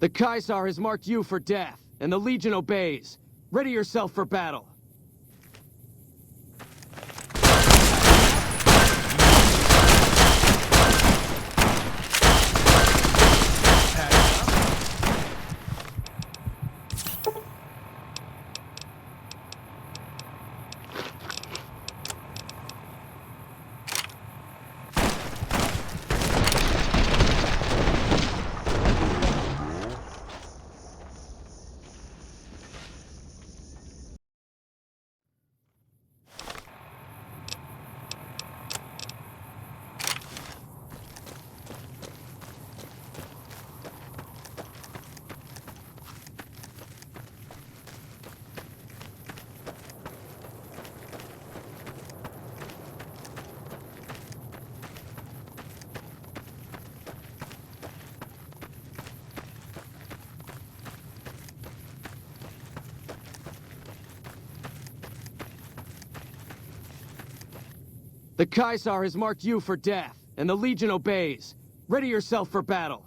The Caesar has marked you for death, and the Legion obeys. Ready yourself for battle. The Caesar has marked you for death, and the Legion obeys. Ready yourself for battle.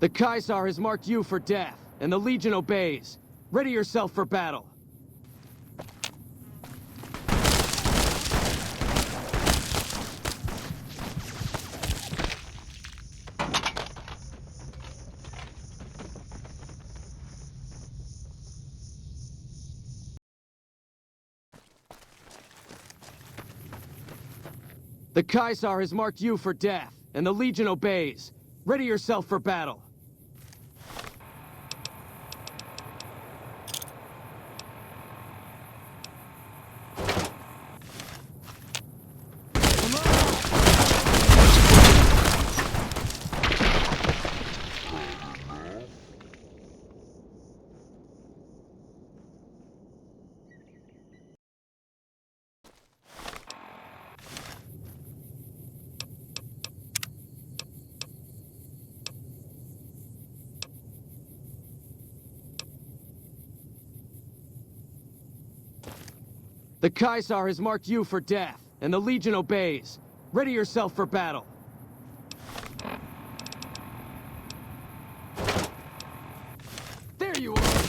The Caesar has marked you for death, and the Legion obeys. Ready yourself for battle. The Caesar has marked you for death, and the Legion obeys. Ready yourself for battle. The Caesar has marked you for death, and the Legion obeys. Ready yourself for battle. There you are!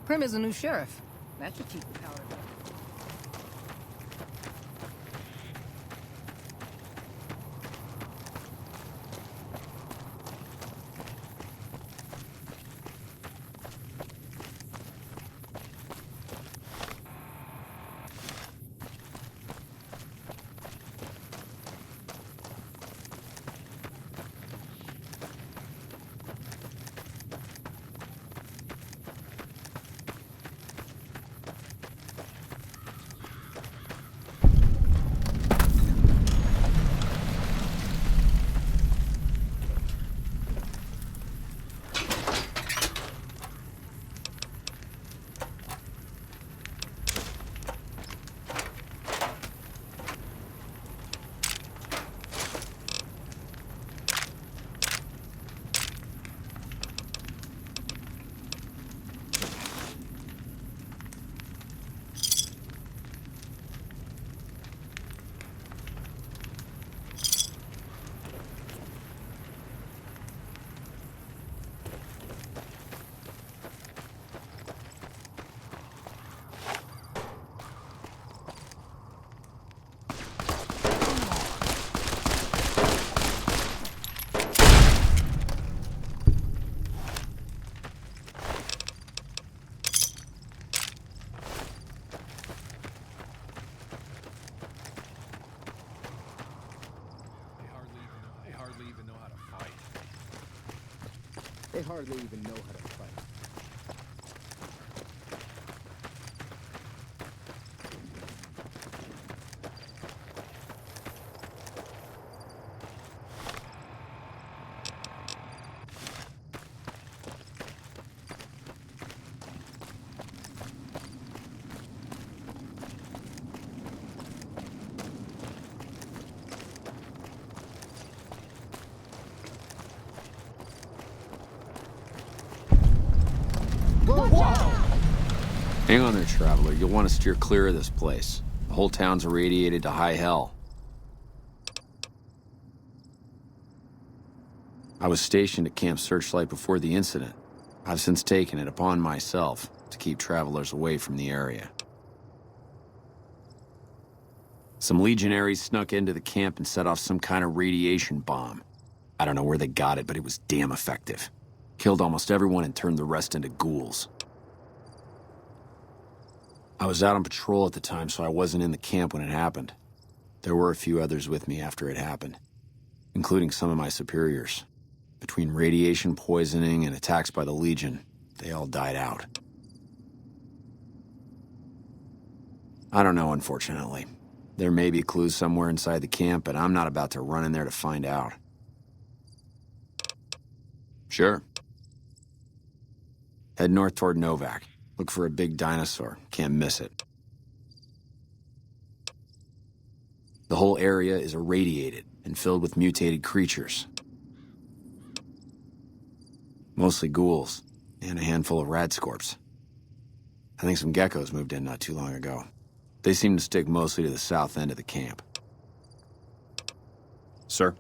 Prim is a new sheriff. That should keep the power down. They hardly even know how to fight. Hang on there, traveler. You'll want to steer clear of this place. The whole town's irradiated to high hell. I was stationed at Camp Searchlight before the incident. I've since taken it upon myself to keep travelers away from the area. Some legionaries snuck into the camp and set off some kind of radiation bomb. I don't know where they got it, but it was damn effective. Killed almost everyone and turned the rest into ghouls. I was out on patrol at the time, so I wasn't in the camp when it happened. There were a few others with me after it happened, including some of my superiors. Between radiation poisoning and attacks by the Legion, they all died out. I don't know, unfortunately. There may be clues somewhere inside the camp, but I'm not about to run in there to find out. Sure. Head north toward Novak. Look for a big dinosaur. Can't miss it. The whole area is irradiated and filled with mutated creatures. Mostly ghouls, and a handful of radscorps. I think some geckos moved in not too long ago. They seem to stick mostly to the south end of the camp. Sir?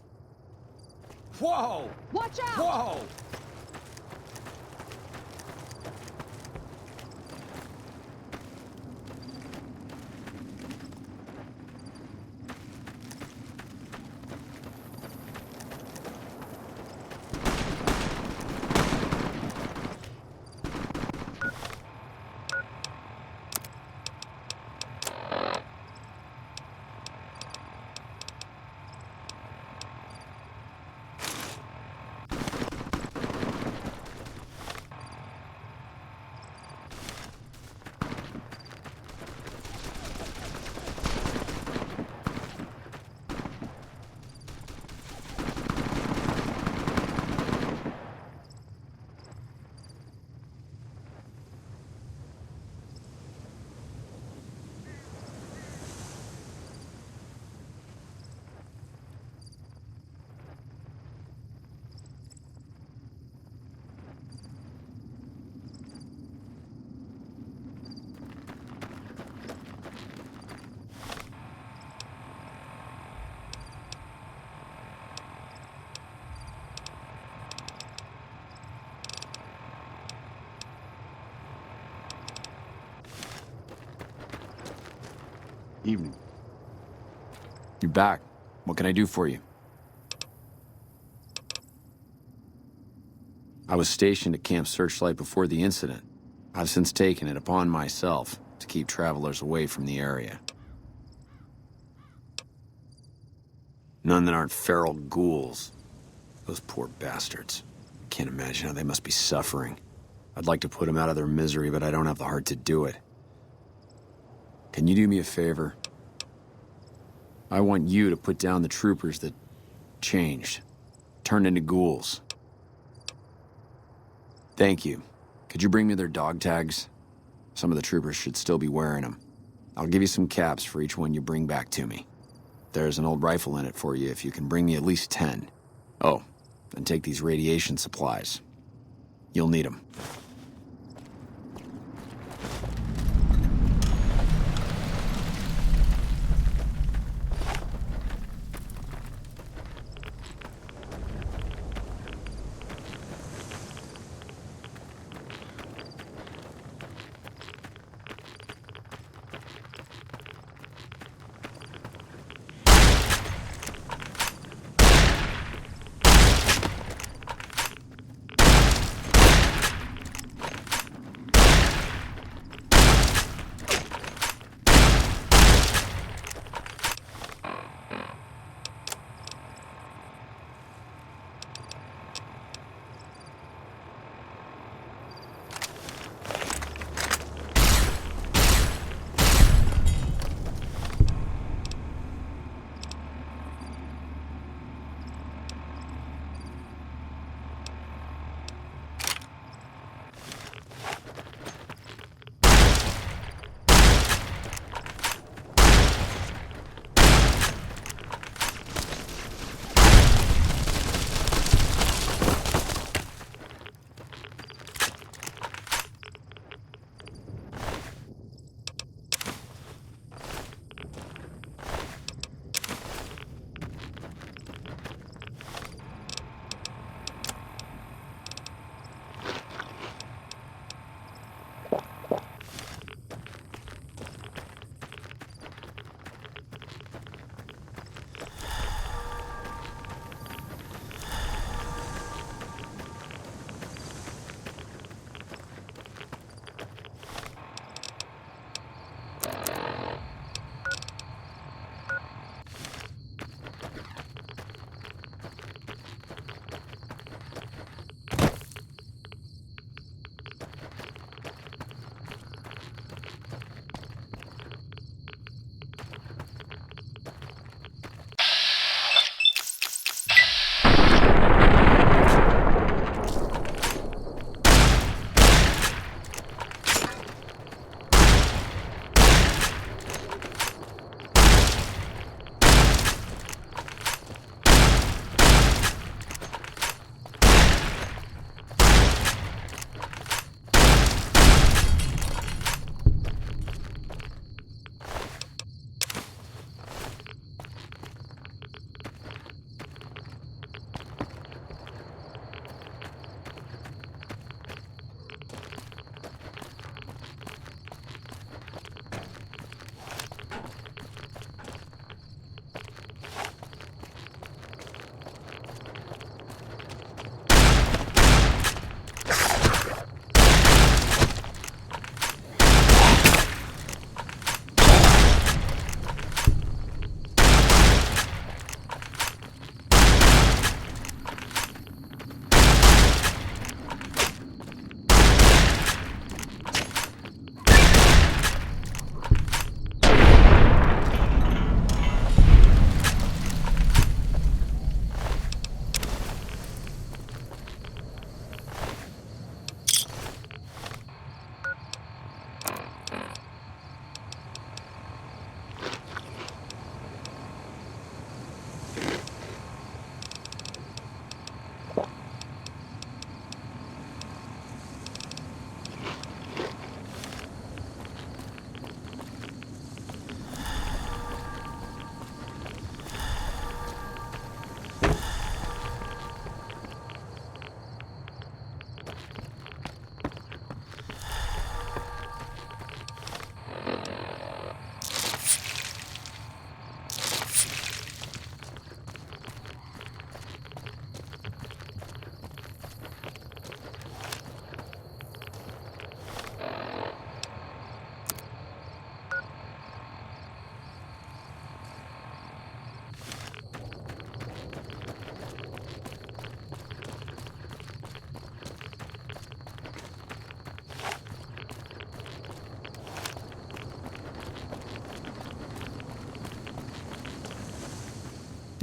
Whoa! Watch out! Whoa! Evening. You're back. What can I do for you? I was stationed at Camp Searchlight before the incident. I've since taken it upon myself to keep travelers away from the area. None that aren't feral ghouls. Those poor bastards. Can't imagine how they must be suffering. I'd like to put them out of their misery, but I don't have the heart to do it. Can you do me a favor? I want you to put down the troopers that changed, turned into ghouls. Thank you. Could you bring me their dog tags? Some of the troopers should still be wearing them. I'll give you some caps for each one you bring back to me. There's an old rifle in it for you if you can bring me at least 10. Oh, and take these radiation supplies. You'll need them.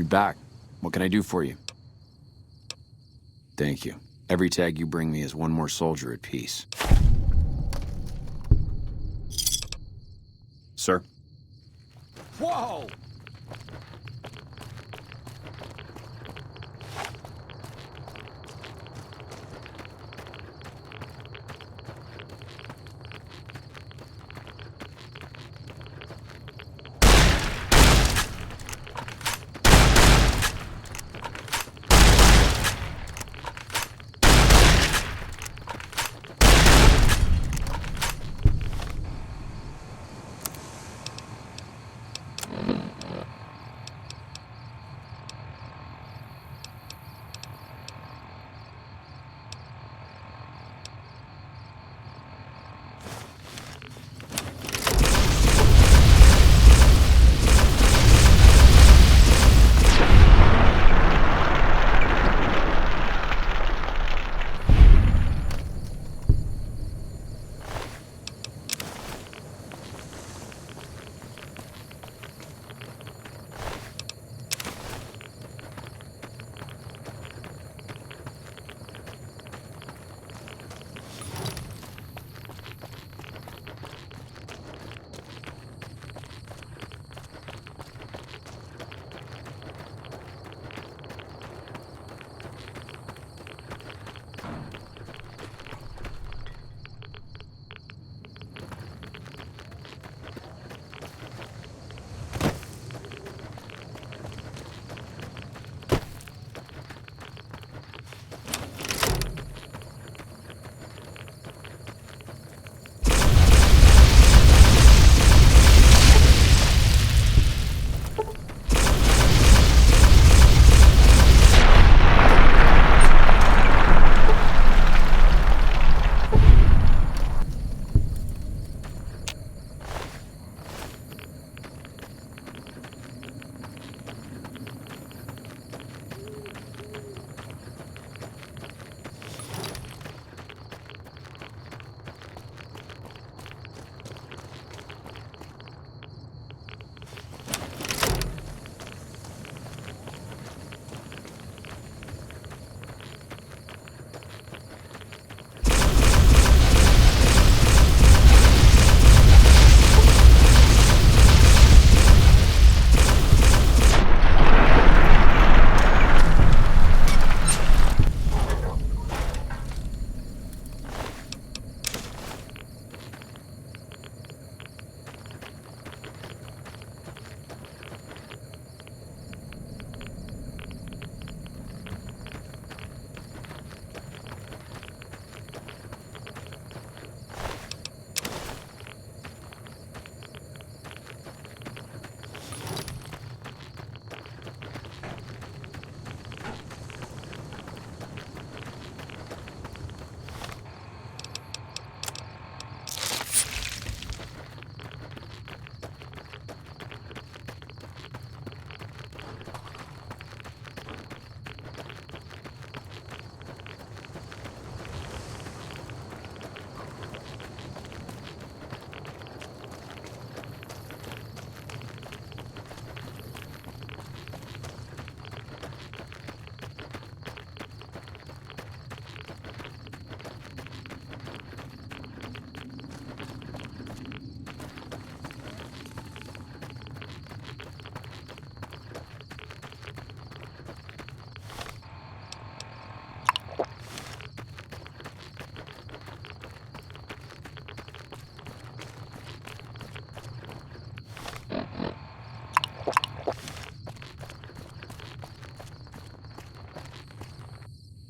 You're back. What can I do for you? Thank you. Every tag you bring me is one more soldier at peace. Sir? Whoa!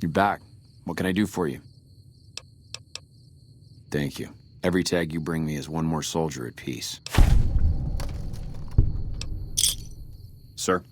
You're back. What can I do for you? Thank you. Every tag you bring me is one more soldier at peace. Sir?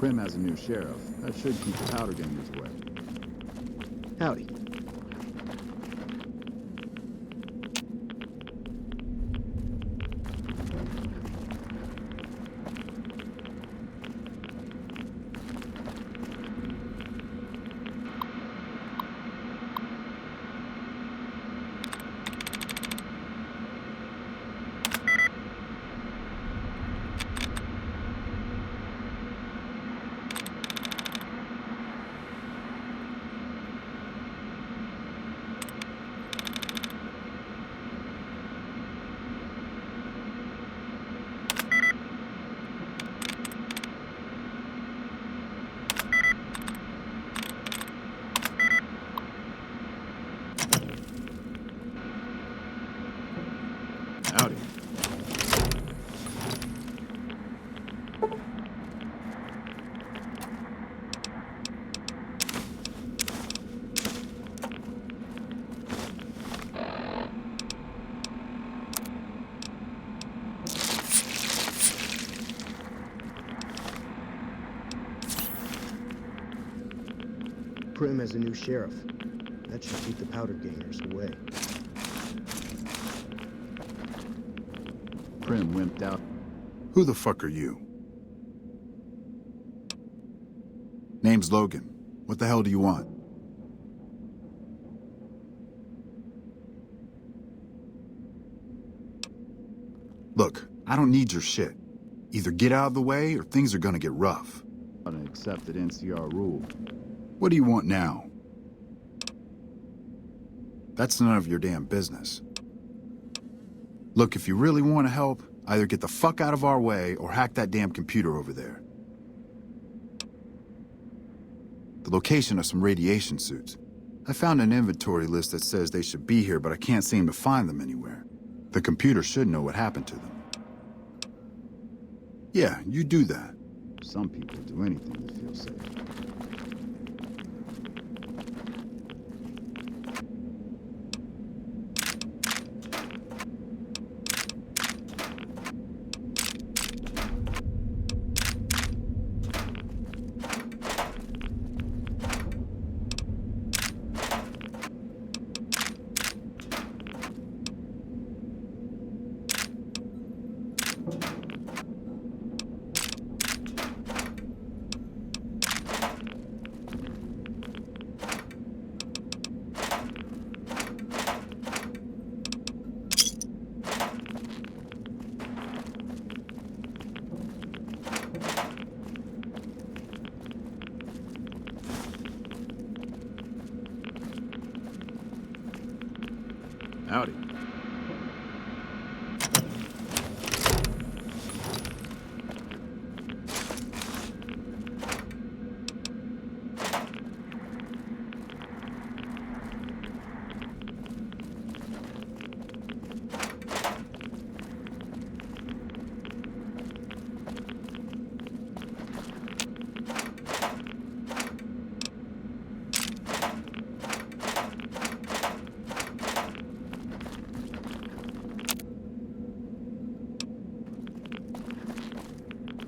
Prim has a new sheriff. That should keep the powder gangers away. Howdy. Howdy. Prim has a new sheriff. That should keep the powder gangers away. Prim wimped out. Who the fuck are you? Name's Logan. What the hell do you want? Look, I don't need your shit. Either get out of the way or things are gonna get rough. An accepted NCR rule. What do you want now? That's none of your damn business. Look, if you really want to help, either get the fuck out of our way or hack that damn computer over there. The location of some radiation suits. I found an inventory list that says they should be here, but I can't seem to find them anywhere. The computer should know what happened to them. Yeah, you do that. Some people do anything to feel safe. Howdy.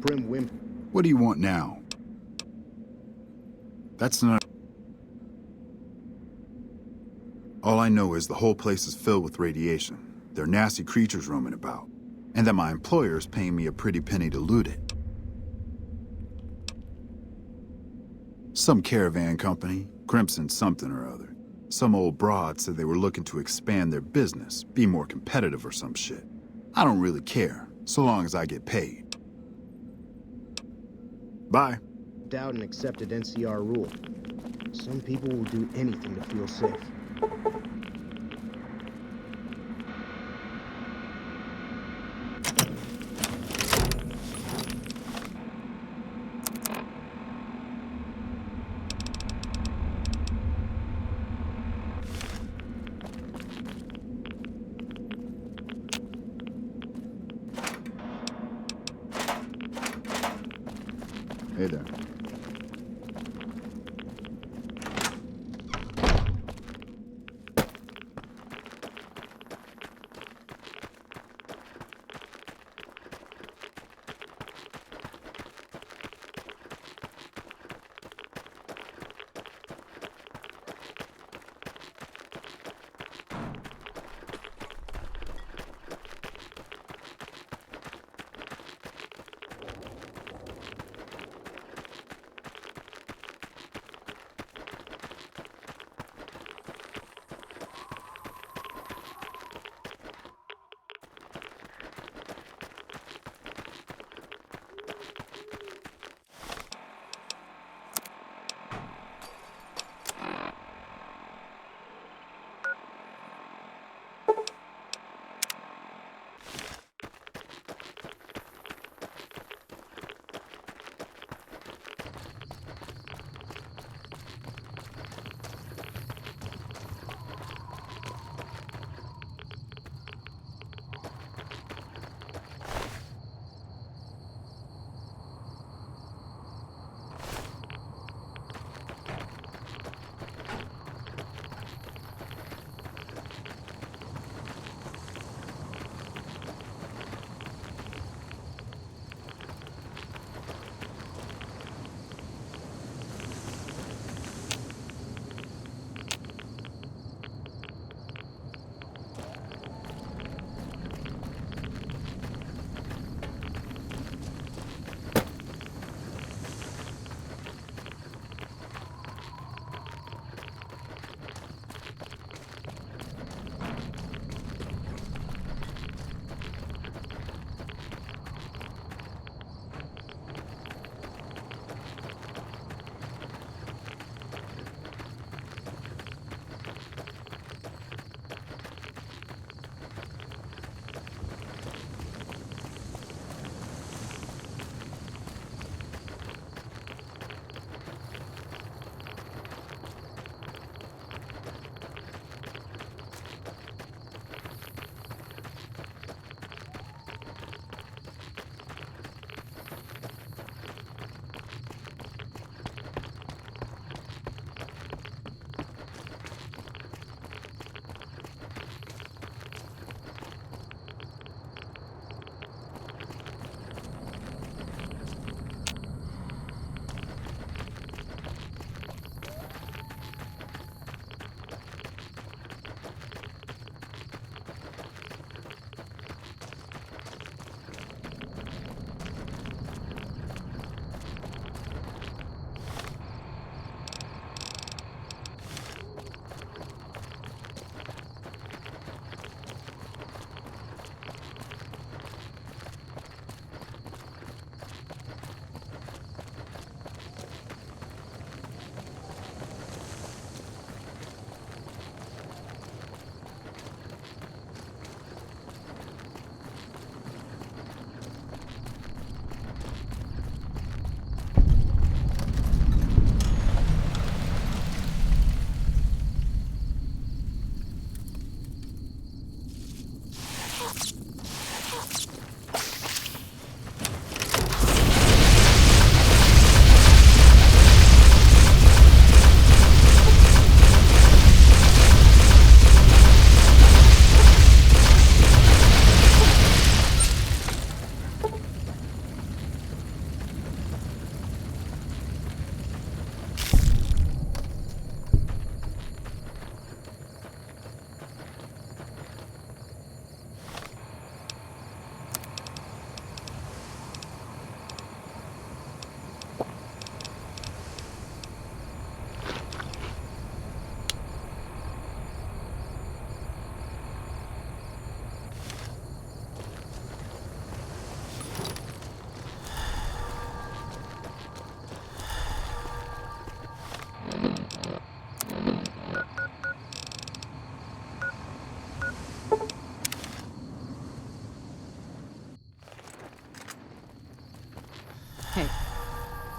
Prim wimp. What do you want now? That's not... All I know is the whole place is filled with radiation. There are nasty creatures roaming about. And that my employer is paying me a pretty penny to loot it. Some caravan company, Crimson something or other. Some old broad said they were looking to expand their business, be more competitive or some shit. I don't really care, so long as I get paid. Bye. Doubt an accepted NCR rule. Some people will do anything to feel safe. Hey there.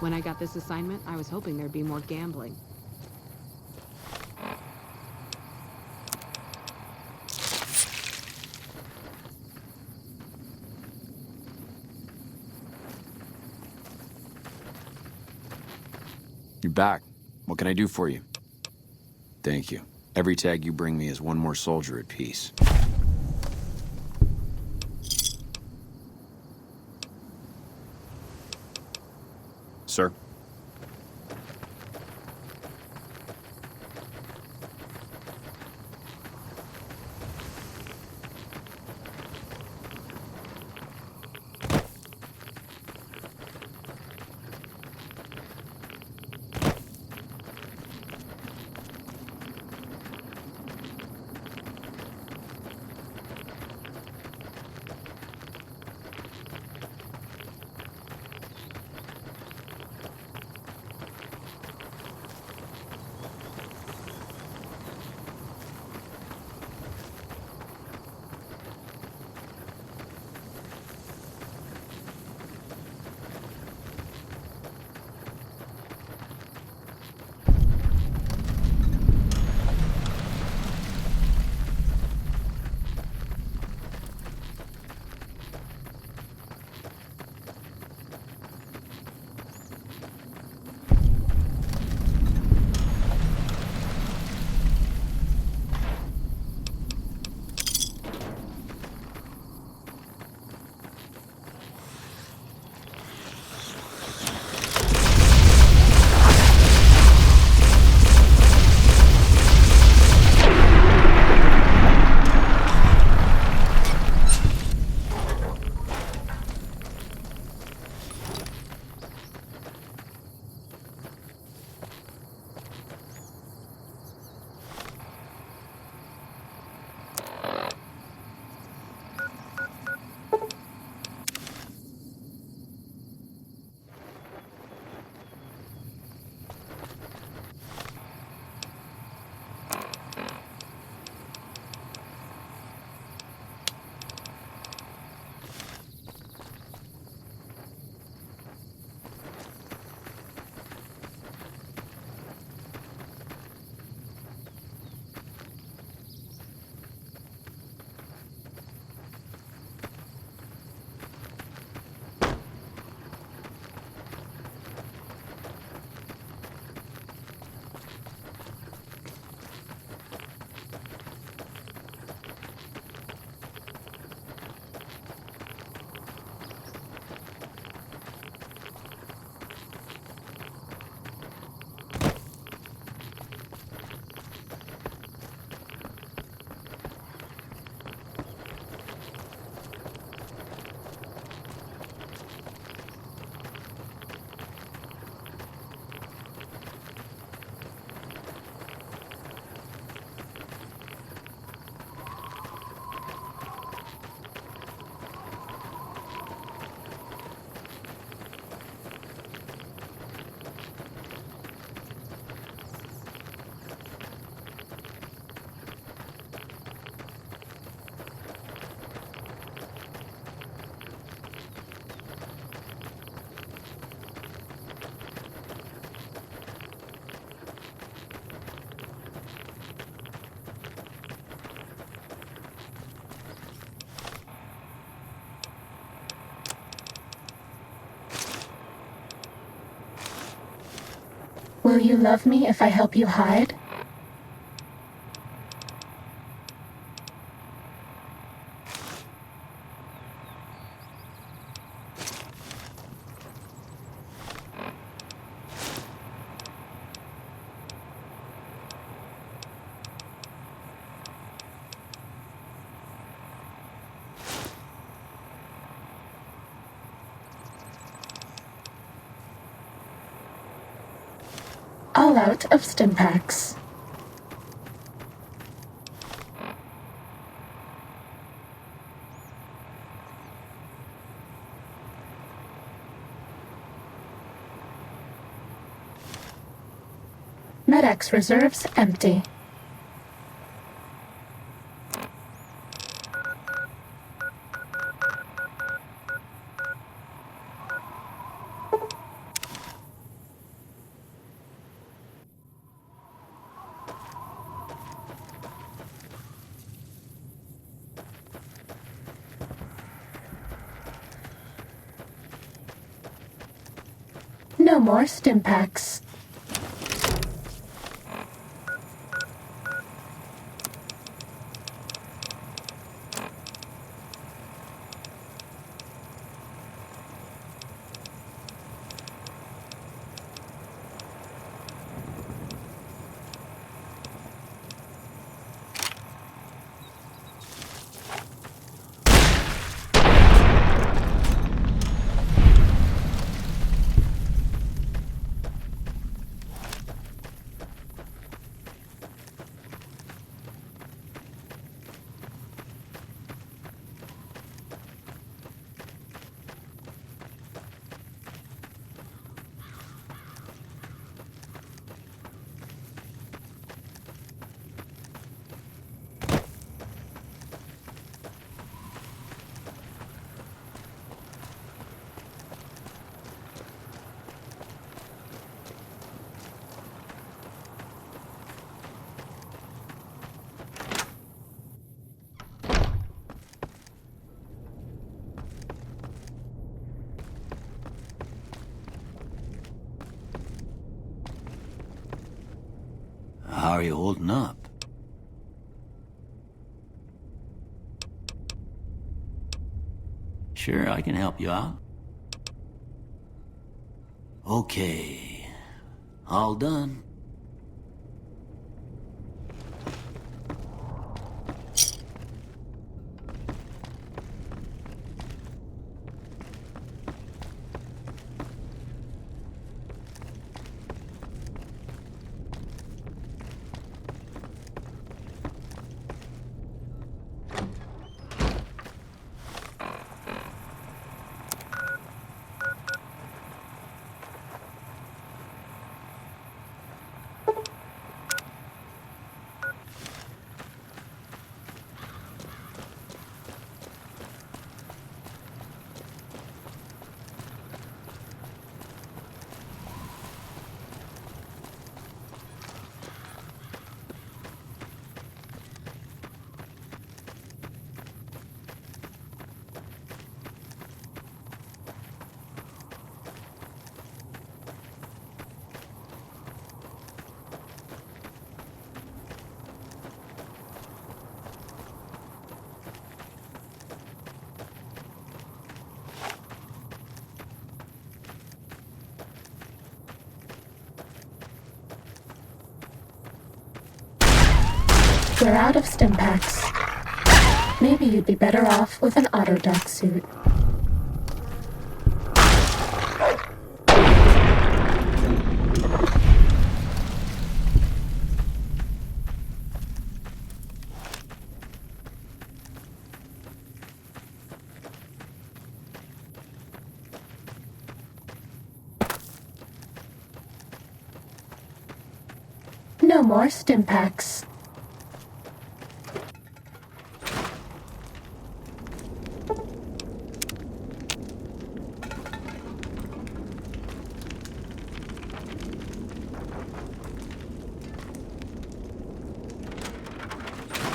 When I got this assignment, I was hoping there'd be more gambling. You're back. What can I do for you? Thank you. Every tag you bring me is one more soldier at peace. Sir? Will you love me if I help you hide? All out of stim packs. Med-X reserves empty. No more stim packs. How are you holding up? Sure, I can help you out. Okay. All done. We're out of stim packs. Maybe you'd be better off with an Autodoc suit. No more stim packs.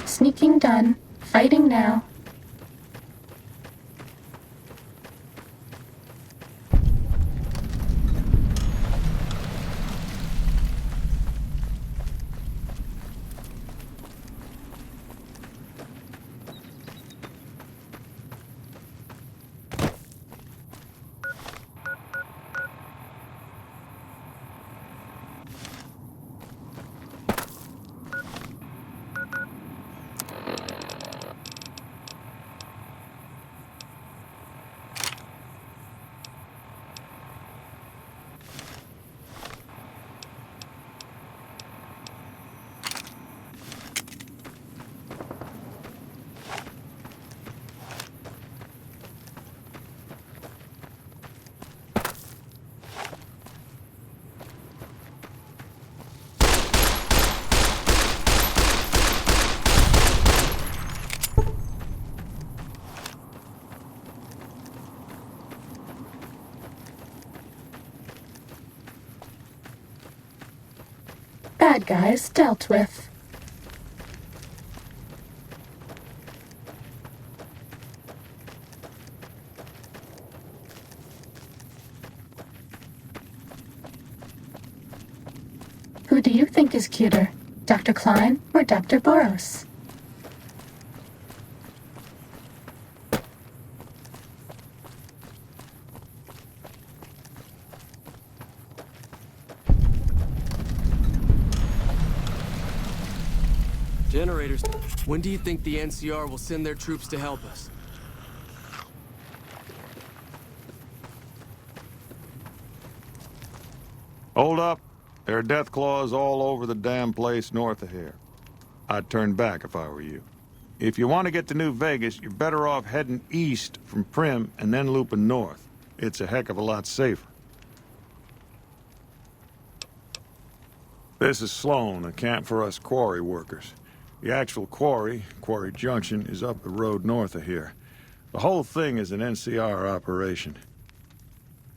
Sneaking done. Fighting now. Bad guys dealt with. is cuter, Dr. Klein or Dr. Boros? Generators. When do you think the NCR will send their troops to help us? Hold up. There are death claws all over the damn place north of here. I'd turn back if I were you. If you want to get to New Vegas, you're better off heading east from Primm and then looping north. It's a heck of a lot safer. This is Sloan, a camp for us quarry workers. The actual quarry, Quarry Junction, is up the road north of here. The whole thing is an NCR operation.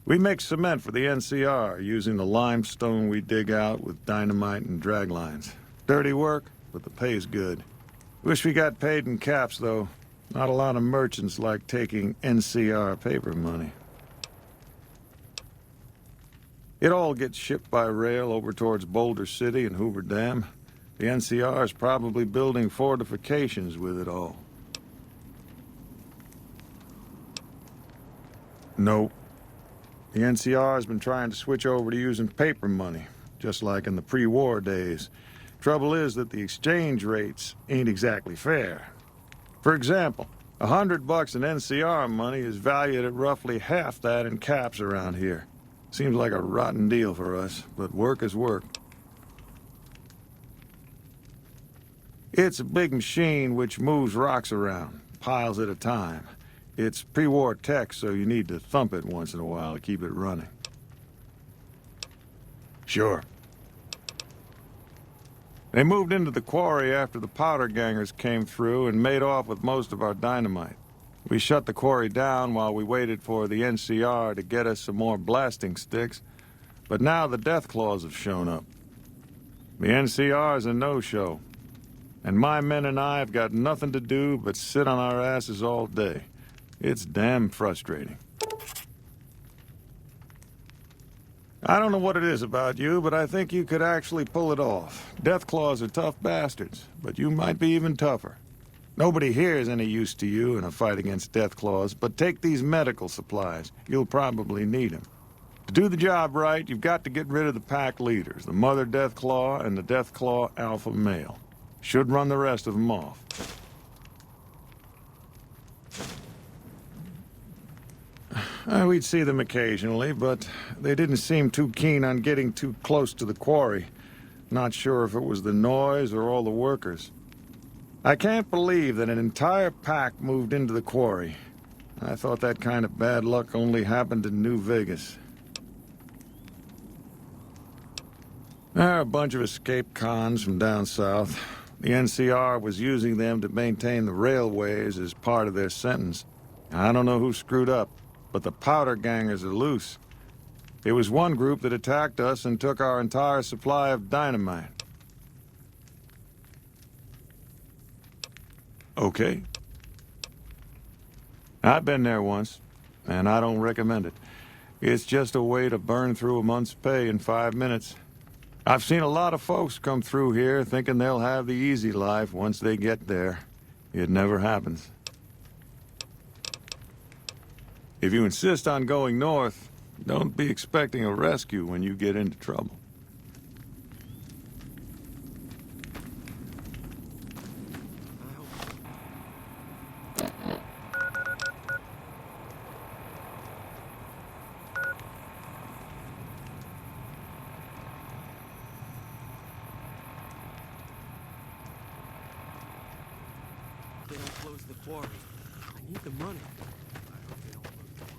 We make cement for the NCR using the limestone we dig out with dynamite and drag lines. Dirty work, but the pay's good. Wish we got paid in caps, though. Not a lot of merchants like taking NCR paper money. It all gets shipped by rail over towards Boulder City and Hoover Dam. The NCR is probably building fortifications with it all. Nope. The NCR has been trying to switch over to using paper money, just like in the pre-war days. Trouble is that the exchange rates ain't exactly fair. For example, $100 in NCR money is valued at roughly half that in caps around here. Seems like a rotten deal for us, but work is work. It's a big machine which moves rocks around, piles at a time. It's pre-war tech, so you need to thump it once in a while to keep it running. Sure. They moved into the quarry after the powder gangers came through and made off with most of our dynamite. We shut the quarry down while we waited for the NCR to get us some more blasting sticks, but now the death claws have shown up. The NCR's a no-show, and my men and I have got nothing to do but sit on our asses all day. It's damn frustrating. I don't know what it is about you, but I think you could actually pull it off. Deathclaws are tough bastards, but you might be even tougher. Nobody here is any use to you in a fight against Deathclaws, but take these medical supplies. You'll probably need them. To do the job right, you've got to get rid of the pack leaders, the Mother Deathclaw and the Deathclaw Alpha Male. Should run the rest of them off. We'd see them occasionally, but they didn't seem too keen on getting too close to the quarry. Not sure if it was the noise or all the workers. I can't believe that an entire pack moved into the quarry. I thought that kind of bad luck only happened in New Vegas. There are a bunch of escaped cons from down south. The NCR was using them to maintain the railways as part of their sentence. I don't know who screwed up, but the powder gangers are loose. It was one group that attacked us and took our entire supply of dynamite. Okay. I've been there once, and I don't recommend it. It's just a way to burn through a month's pay in 5 minutes. I've seen a lot of folks come through here thinking they'll have the easy life once they get there. It never happens. If you insist on going north, don't be expecting a rescue when you get into trouble. They don't close the quarry. I need the money. I hope they don't close the quarry.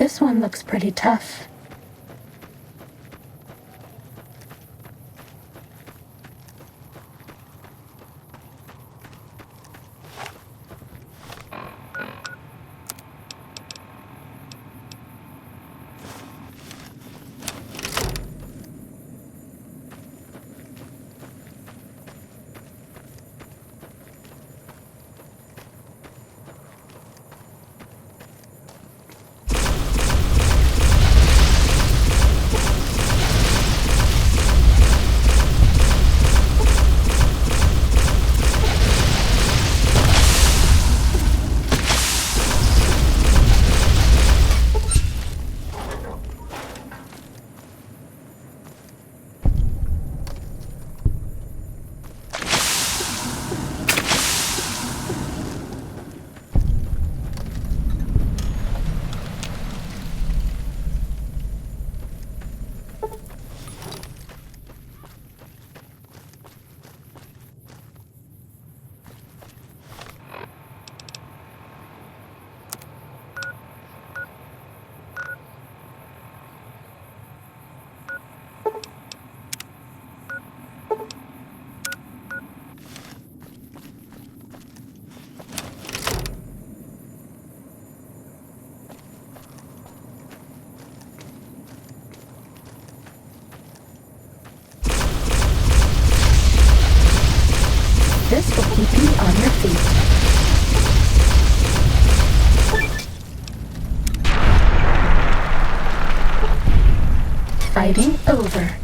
This one looks pretty tough. This will keep you on your feet. Fighting over.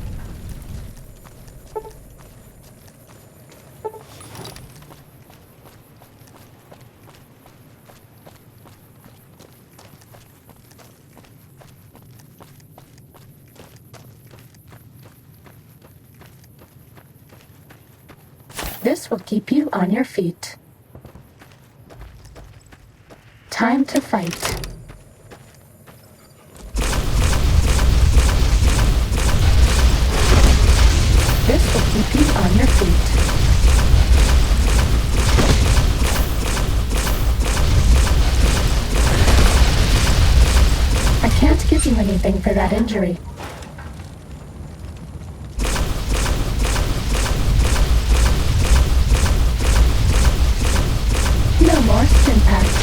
This will keep you on your feet. Time to fight. This will keep you on your feet. I can't give you anything for that injury. No more Stimpaks.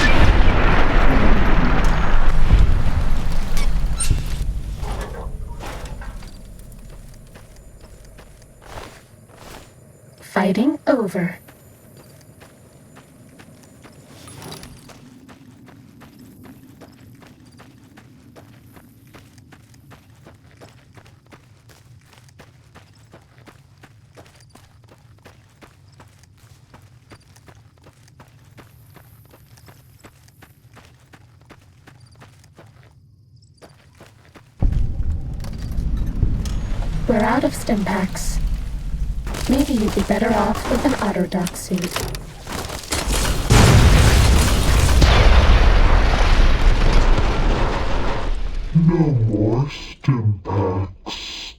Fighting over. We're out of Stimpaks. Maybe you'd be better off with an Autodoc suit. No more Stimpaks.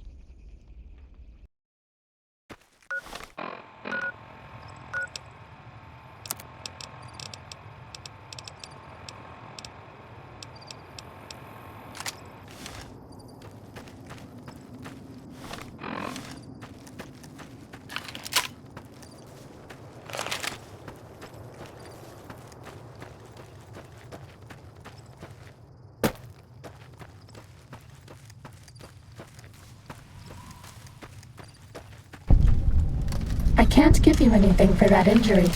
I can't give you anything for that injury.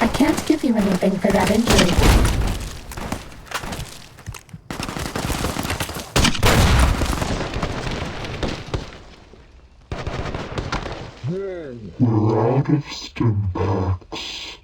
I can't give you anything for that injury. We're out of Stimpaks.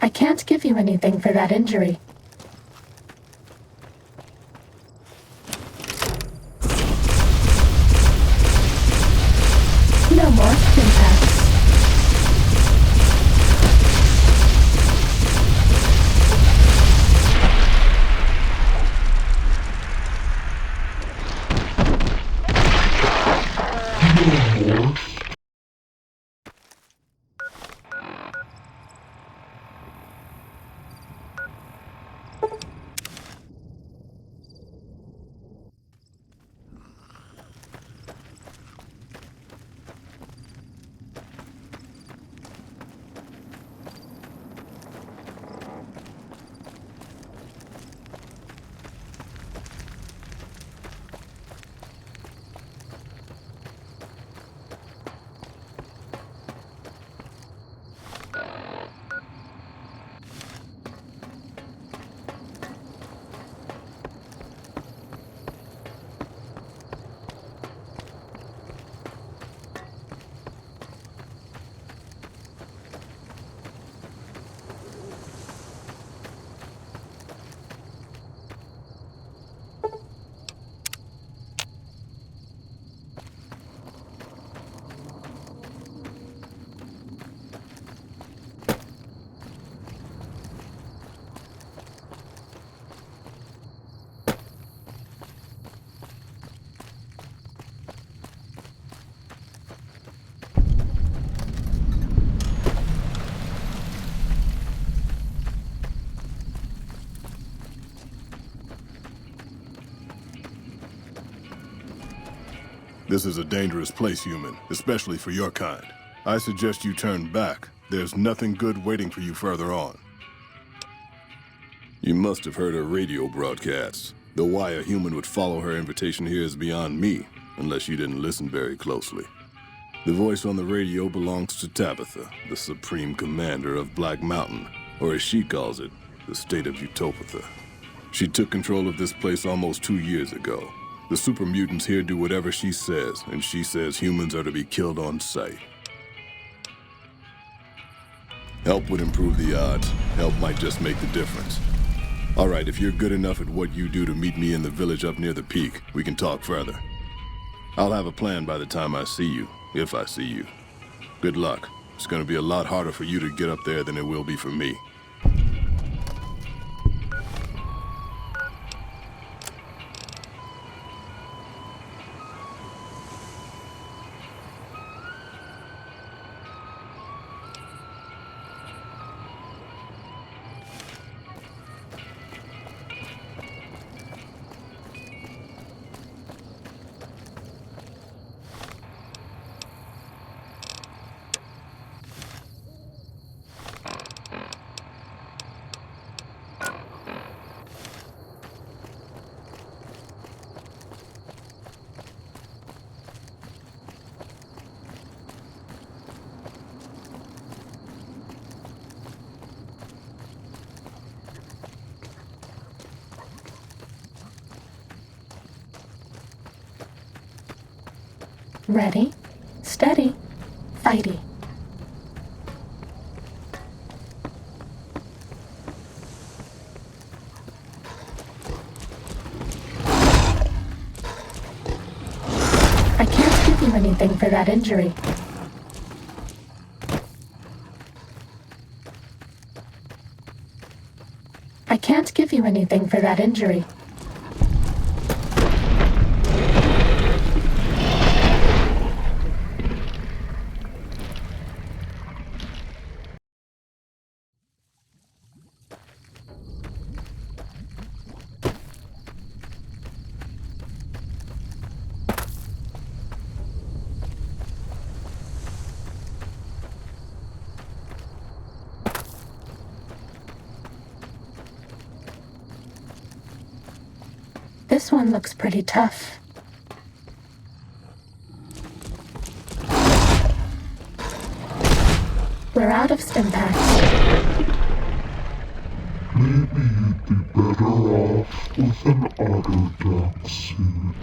I can't give you anything for that injury. No more impacts. This is a dangerous place, human, especially for your kind. I suggest you turn back. There's nothing good waiting for you further on. You must have heard her radio broadcasts. Though why a human would follow her invitation here is beyond me, unless you didn't listen very closely. The voice on the radio belongs to Tabitha, the supreme commander of Black Mountain, or as she calls it, the state of Utopatha. She took control of this place almost 2 years ago. The super mutants here do whatever she says, and she says humans are to be killed on sight. Help would improve the odds. Help might just make the difference. All right, if you're good enough at what you do to meet me in the village up near the peak, we can talk further. I'll have a plan by the time I see you, if I see you. Good luck. It's gonna be a lot harder for you to get up there than it will be for me. Ready, steady, fighty. I can't give you anything for that injury. I can't give you anything for that injury. This one looks pretty tough. We're out of Stimpaks. Maybe you'd be better off with an Autodoc suit.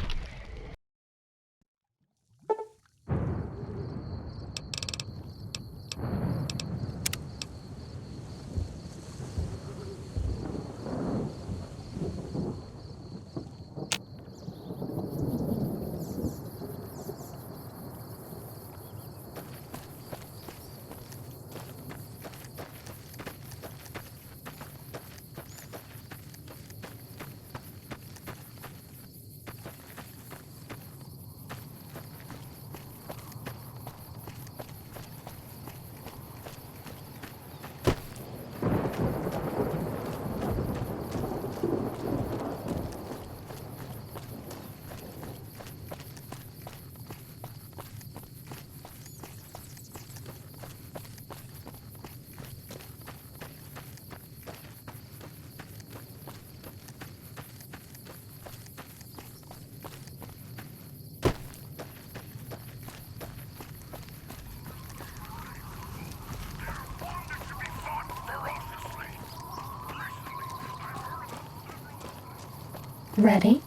Ready,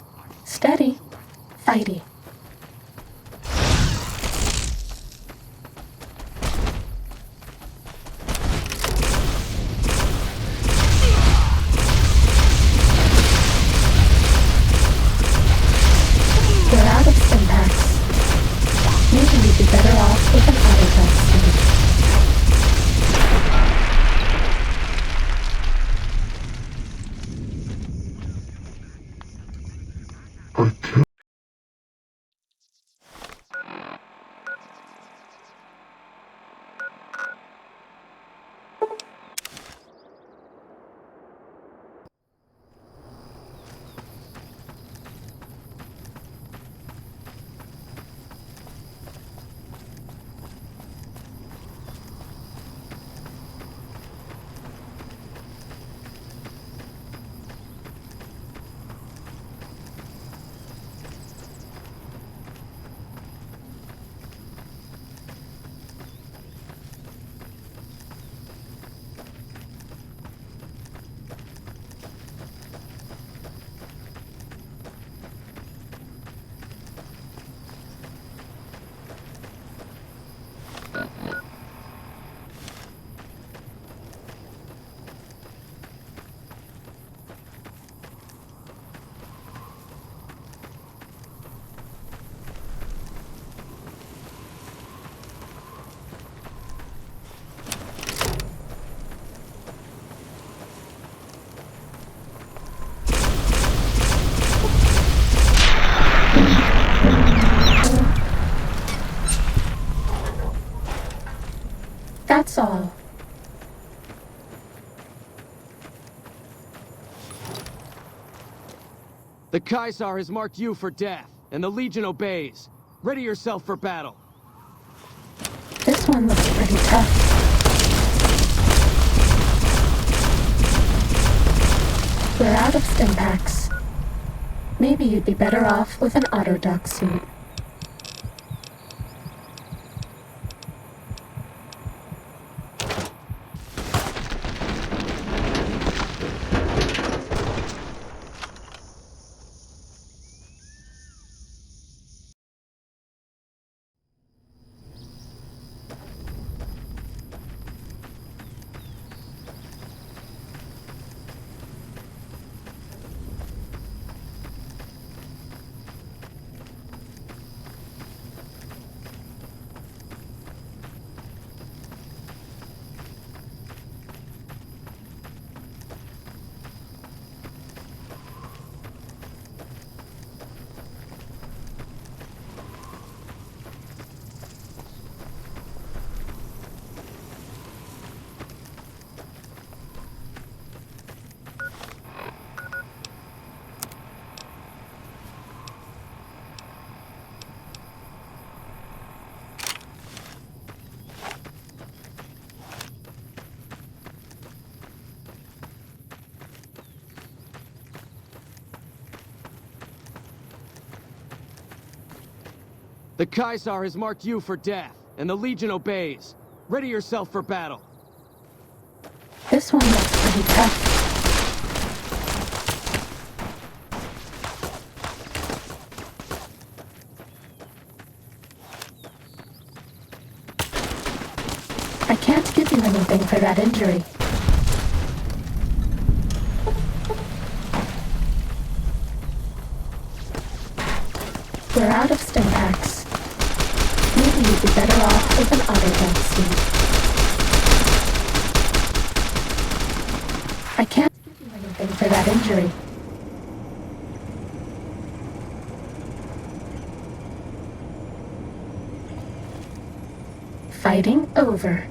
steady, fighty. We're out of Stimpaks. Maybe you'd be better off with an autotech suit. That's all. The Caesar has marked you for death, and the Legion obeys. Ready yourself for battle. This one looks pretty tough. We're out of Stimpaks. Maybe you'd be better off with an autodoc suit. The Caesar has marked you for death, and the Legion obeys. Ready yourself for battle. This one looks pretty tough. I can't give you anything for that injury. We're out of Stimpaks. Maybe you'd be better off with an autotech suit. I can't give you anything for that injury. Fighting over.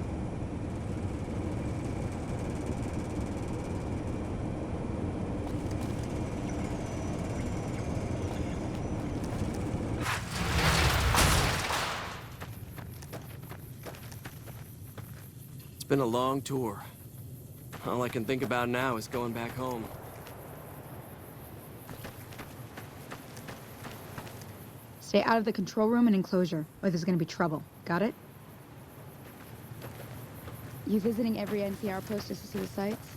It's been a long tour. All I can think about now is going back home. Stay out of the control room and enclosure, or there's gonna be trouble. Got it? You visiting every NCR post just to see the sights?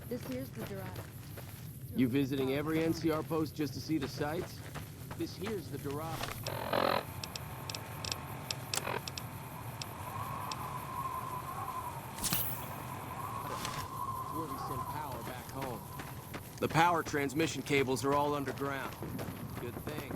This here's the Dorado. You visiting every NCR post just to see the sights? This here's the Dorado. Where we send power back home. The power transmission cables are all underground. Good thing.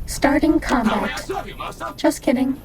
Starting combat. Just kidding.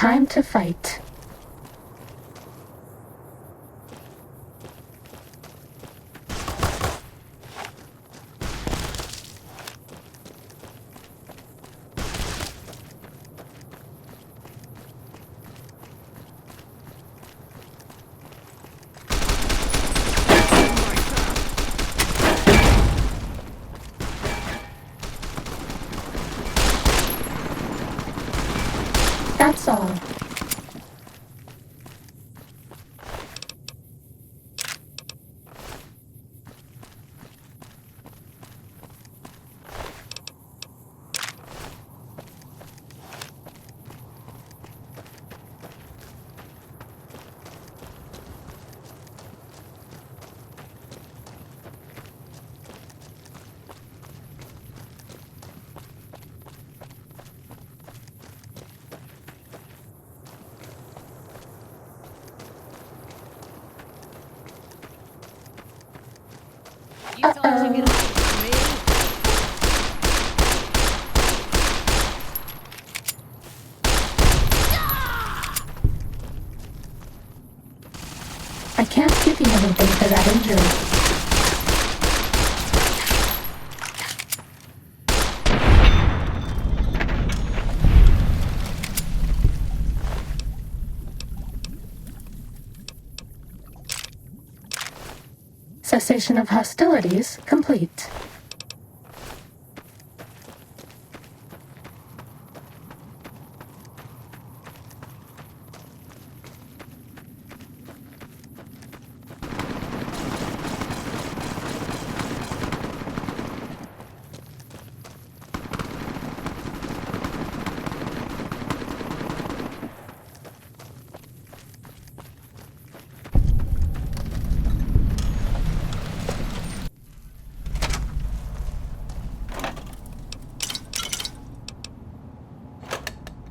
Time to fight. That's all. thought you could hide me? I can't give you anything for that injury. Cessation of hostilities complete.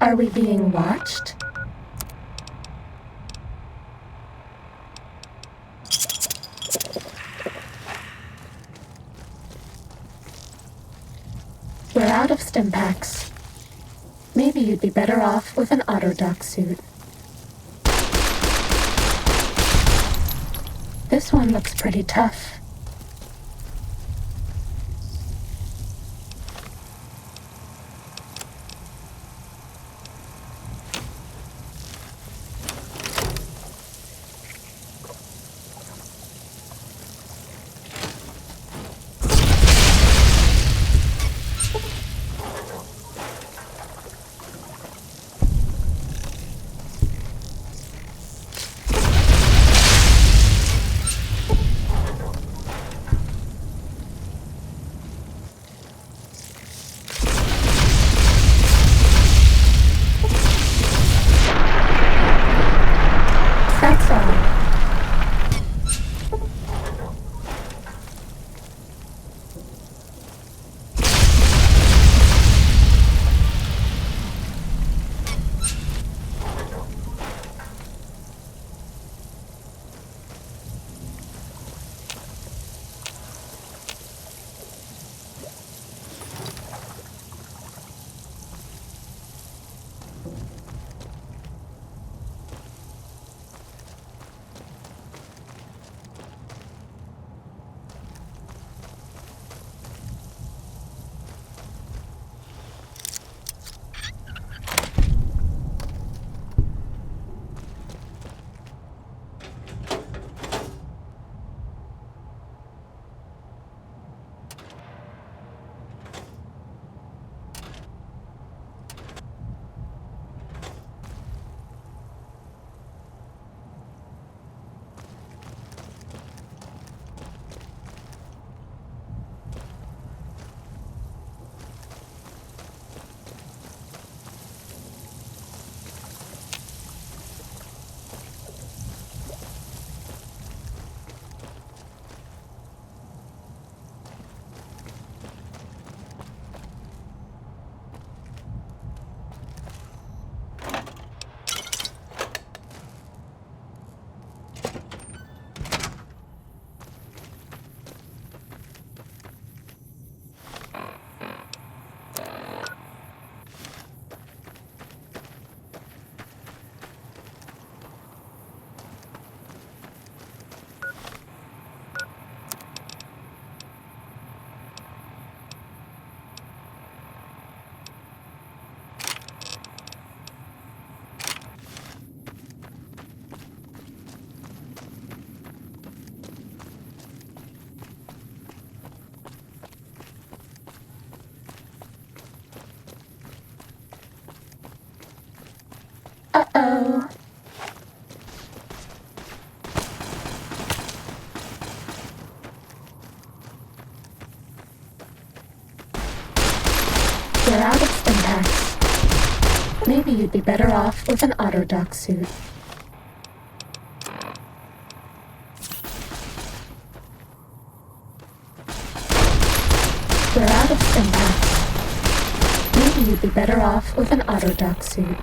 Are we being watched? We're out of stim packs. Maybe you'd be better off with an autodoc suit. This one looks pretty tough. That's all. Uh-oh. We're out of stim packs. Maybe you'd be better off with an autodoc suit. We're out of stim packs. Maybe you'd be better off with an autodoc suit.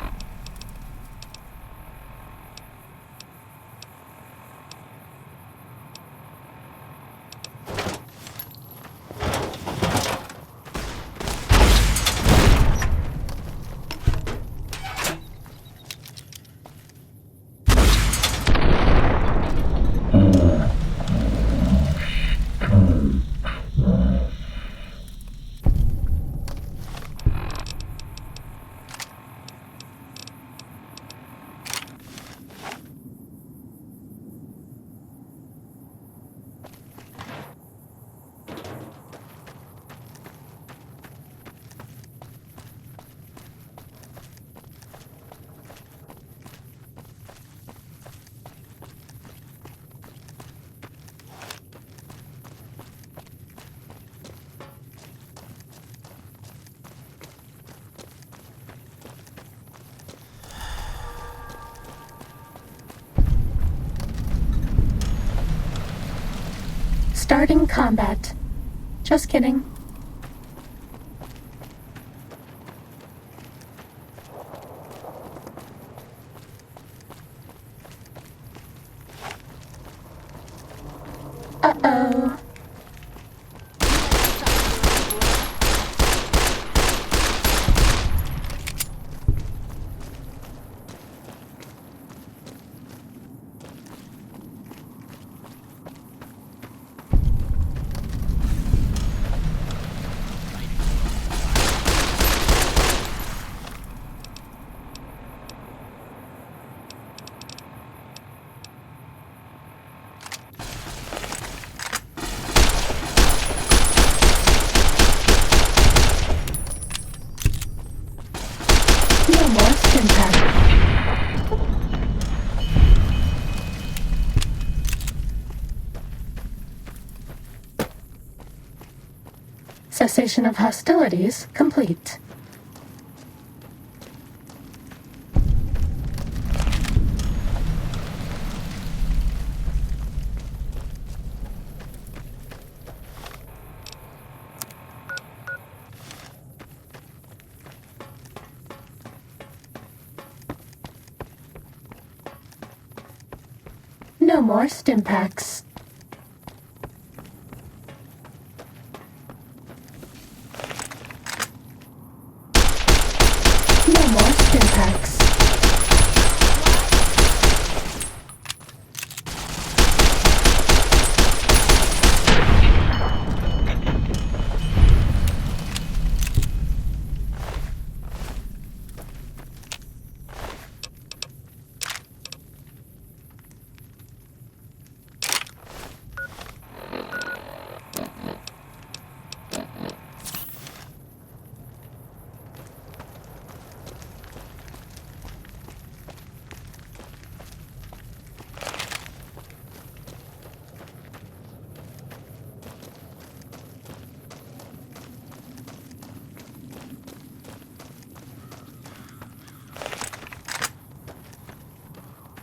Starting combat. Just kidding. Uh-oh. Cessation of hostilities complete. No more stimpaks. No more stimpaks.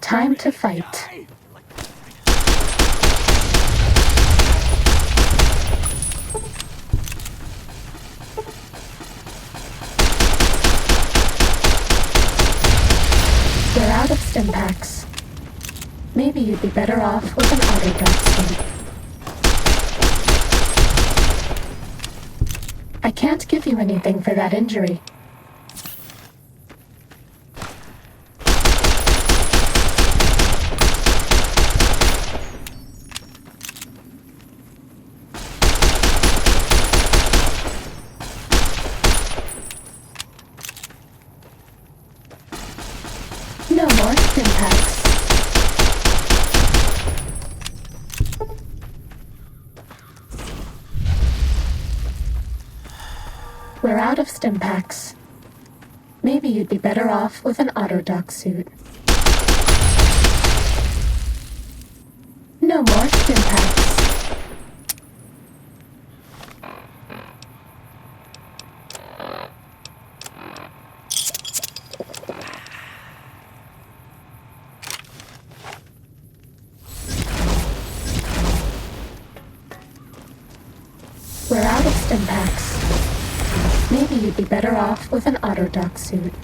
Time to fight. We're out of stimpaks. Maybe you'd be better off with an autodoxy. I can't give you anything for that injury. No more stimpaks. We're out of stimpaks. Maybe you'd be better off with an autodoc suit. No more stimpaks. We're out of stimpaks. Maybe you'd be better off with an autodoc suit.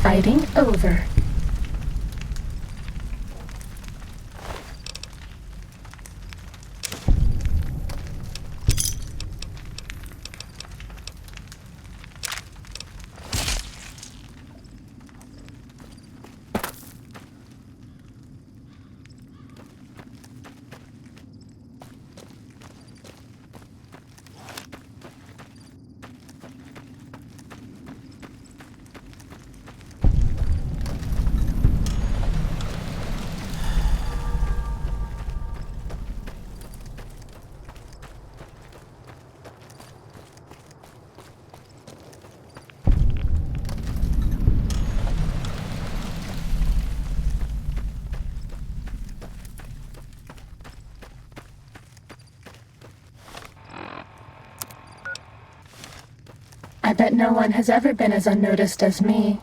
Fighting over. I bet no one has ever been as unnoticed as me.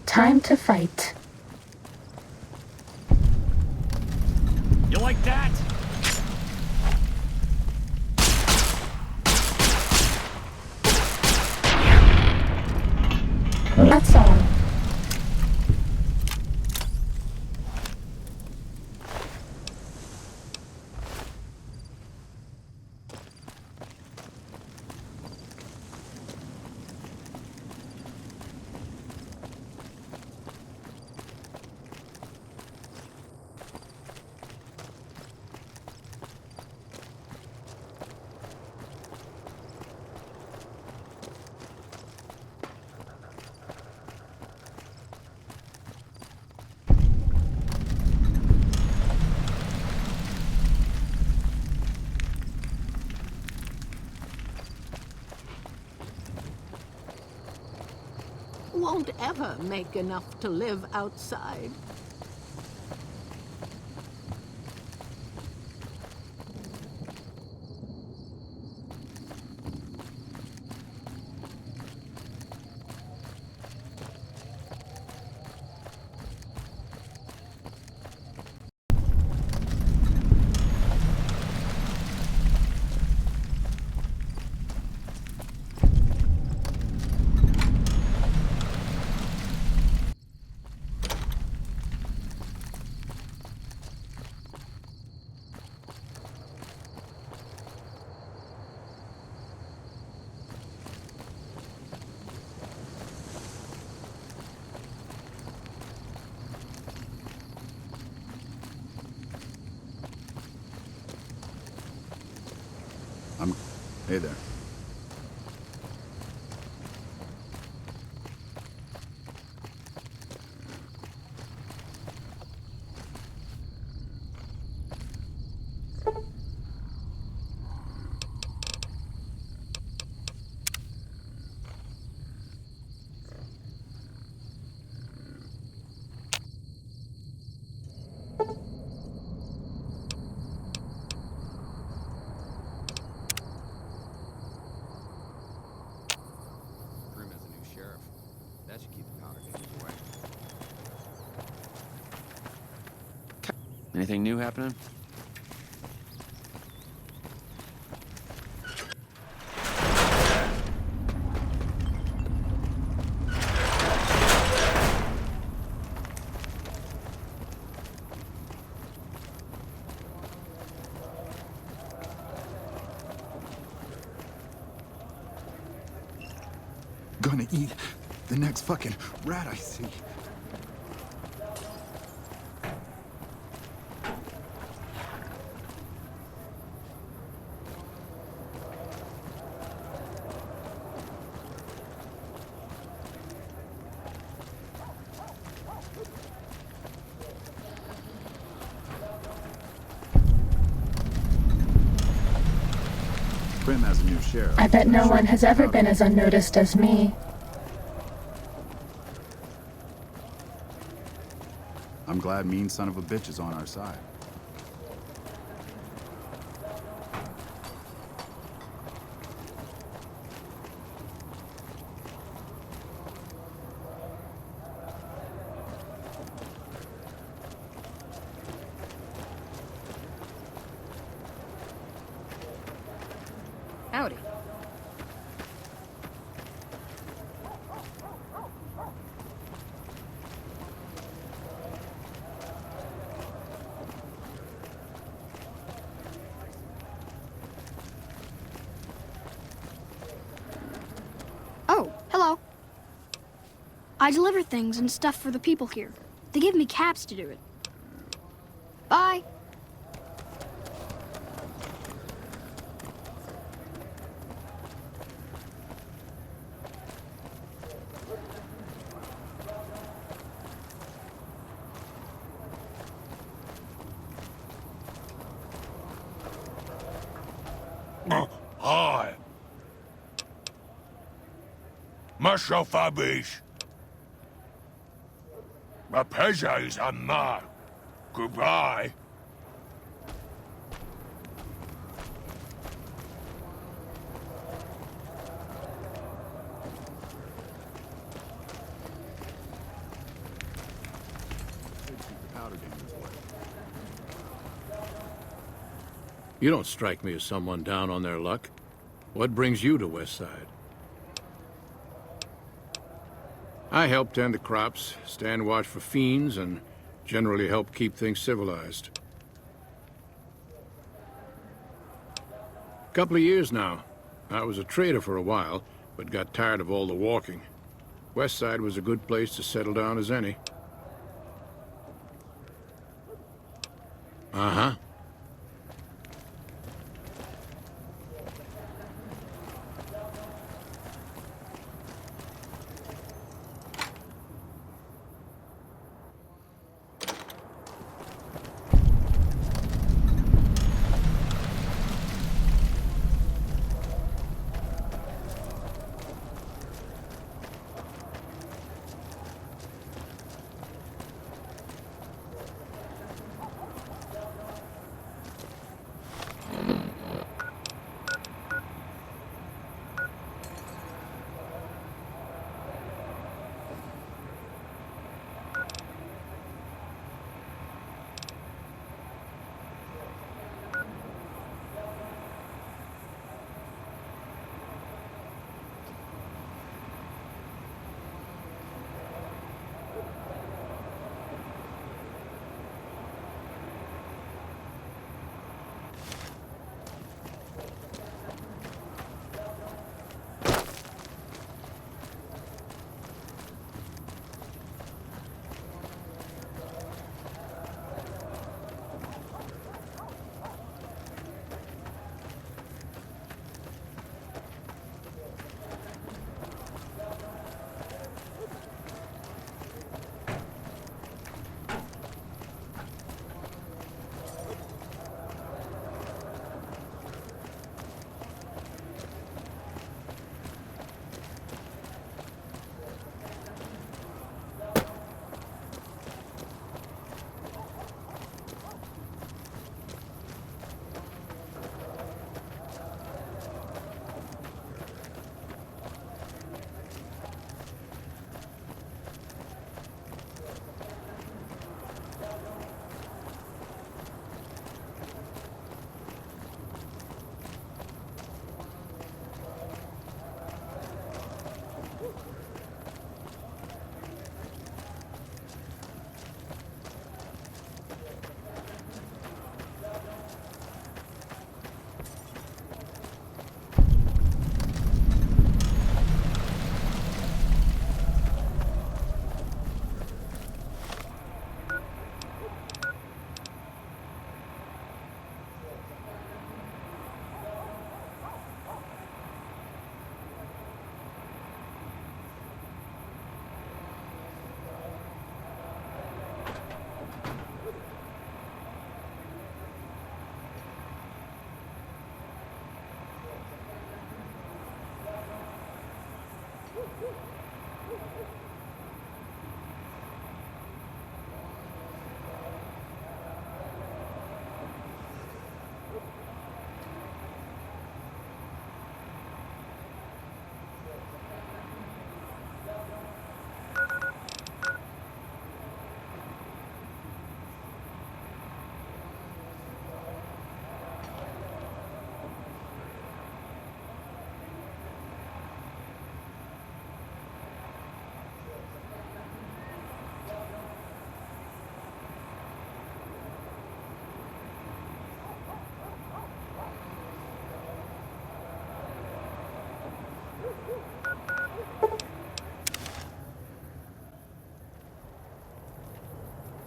Time to fight. You like that? That's all. Won't ever make enough to live outside. Hey there. That should keep the powder gangs away. Anything new happening? Gonna eat the next fucking rat I see. Primm has a new sheriff. I bet no one has ever been as unnoticed as me. I'm glad mean son of a bitch is on our side. Howdy. Oh, hello. I deliver things and stuff for the people here. They give me cabs to do it. Bye. Hi. Masho Fabish. My pleasure is mine. Goodbye. You don't strike me as someone down on their luck. What brings you to Westside? I help tend the crops, stand watch for fiends, and generally help keep things civilized. Couple of years now. I was a trader for a while, but got tired of all the walking. Westside was a good place to settle down as any. Uh-huh.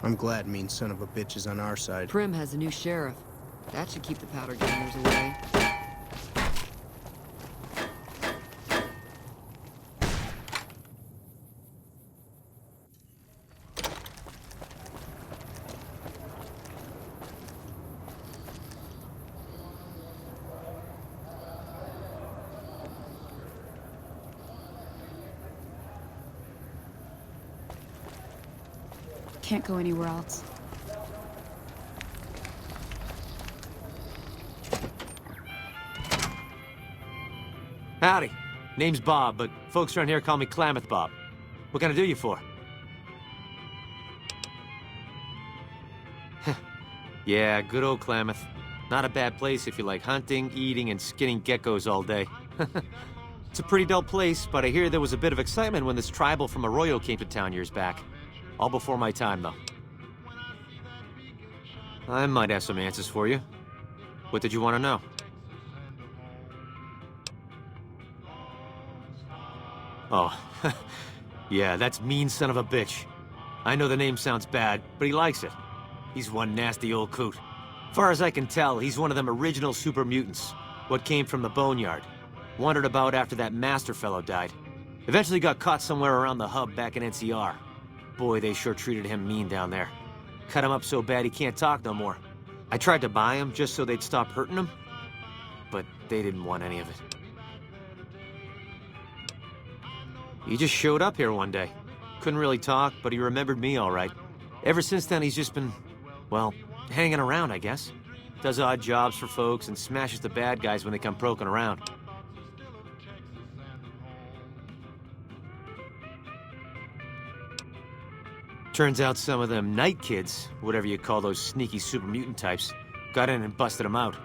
I'm glad mean son of a bitch is on our side. Prim has a new sheriff. That should keep the powder gangers away. Can't go anywhere else. Howdy. Name's Bob, but folks around here call me Klamath Bob. What can I do you for? Yeah, good old Klamath. Not a bad place if you like hunting, eating, and skinning geckos all day. It's a pretty dull place, but I hear there was a bit of excitement when this tribal from Arroyo came to town years back. All before my time, though. I might have some answers for you. What did you want to know? Oh, yeah, that's mean son of a bitch. I know the name sounds bad, but he likes it. He's one nasty old coot. Far as I can tell, he's one of them original super mutants. What came from the Boneyard. Wandered about after that master fellow died. Eventually got caught somewhere around the hub back in NCR. Boy, they sure treated him mean down there. Cut him up so bad he can't talk no more. I tried to buy him just so they'd stop hurting him, but they didn't want any of it. He just showed up here one day. Couldn't really talk, but he remembered me all right. Ever since then, he's just been, well, hanging around, I guess. Does odd jobs for folks and smashes the bad guys when they come poking around. Turns out some of them night kids, whatever you call those sneaky super mutant types, got in and busted him out.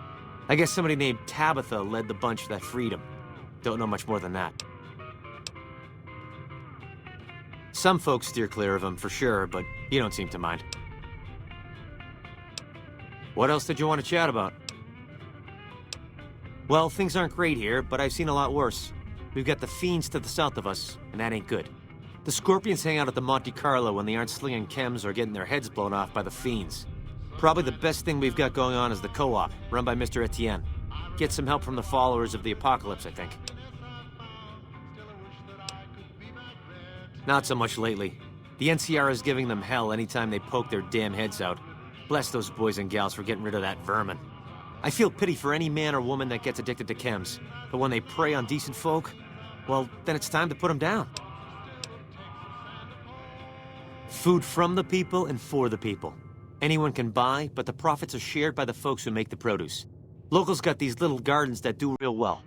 I guess somebody named Tabitha led the bunch that freed him. Don't know much more than that. Some folks steer clear of him for sure, but you don't seem to mind. What else did you want to chat about? Well, things aren't great here, but I've seen a lot worse. We've got the Fiends to the south of us, and that ain't good. The Scorpions hang out at the Monte Carlo when they aren't slinging chems or getting their heads blown off by the Fiends. Probably the best thing we've got going on is the Co-op, run by Mr. Etienne. Get some help from the followers of the Apocalypse, I think. Not so much lately. The NCR is giving them hell anytime they poke their damn heads out. Bless those boys and gals for getting rid of that vermin. I feel pity for any man or woman that gets addicted to chems, but when they prey on decent folk, well, then it's time to put them down. Food from the people and for the people. Anyone can buy, but the profits are shared by the folks who make the produce. Locals got these little gardens that do real well.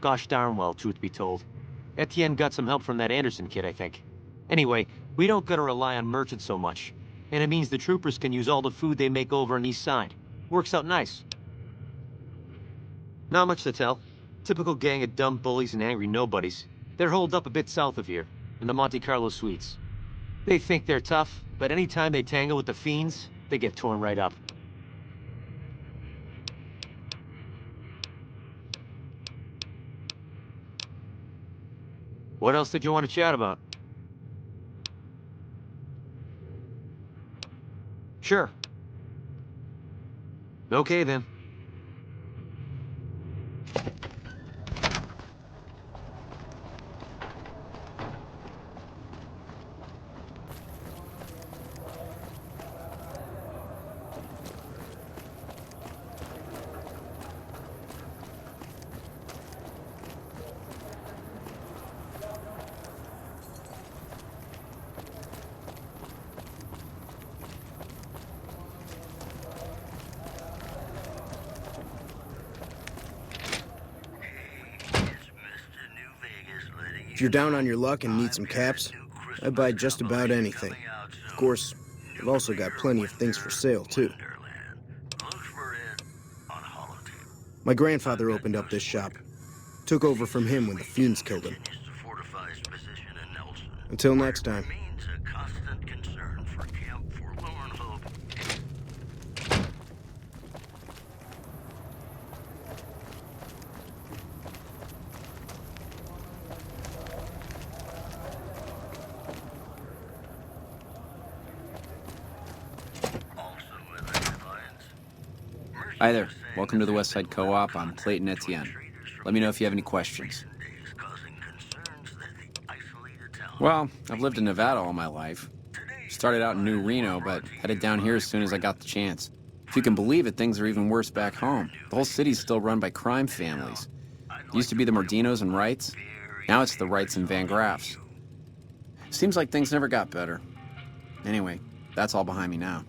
Gosh darn well, truth be told. Etienne got some help from that Anderson kid, I think. Anyway, we don't gotta rely on merchants so much. And it means the troopers can use all the food they make over on East Side. Works out nice. Not much to tell. Typical gang of dumb bullies and angry nobodies. They're holed up a bit south of here, in the Monte Carlo suites. They think they're tough, but anytime they tangle with the Fiends, they get torn right up. What else did you want to chat about? Sure. Okay, then. If you're down on your luck and need some caps, I buy just about anything. Of course, I've also got plenty of things for sale, too. My grandfather opened up this shop. Took over from him when the Fiends killed him. Until next time. Hi there. Welcome to the Westside Co-op. I'm Clayton Etienne. Let me know if you have any questions. Well, I've lived in Nevada all my life. Started out in New Reno, but headed down here as soon as I got the chance. If you can believe it, things are even worse back home. The whole city's still run by crime families. It used to be the Mordinos and Wrights. Now it's the Wrights and Van Graffs. Seems like things never got better. Anyway, that's all behind me now.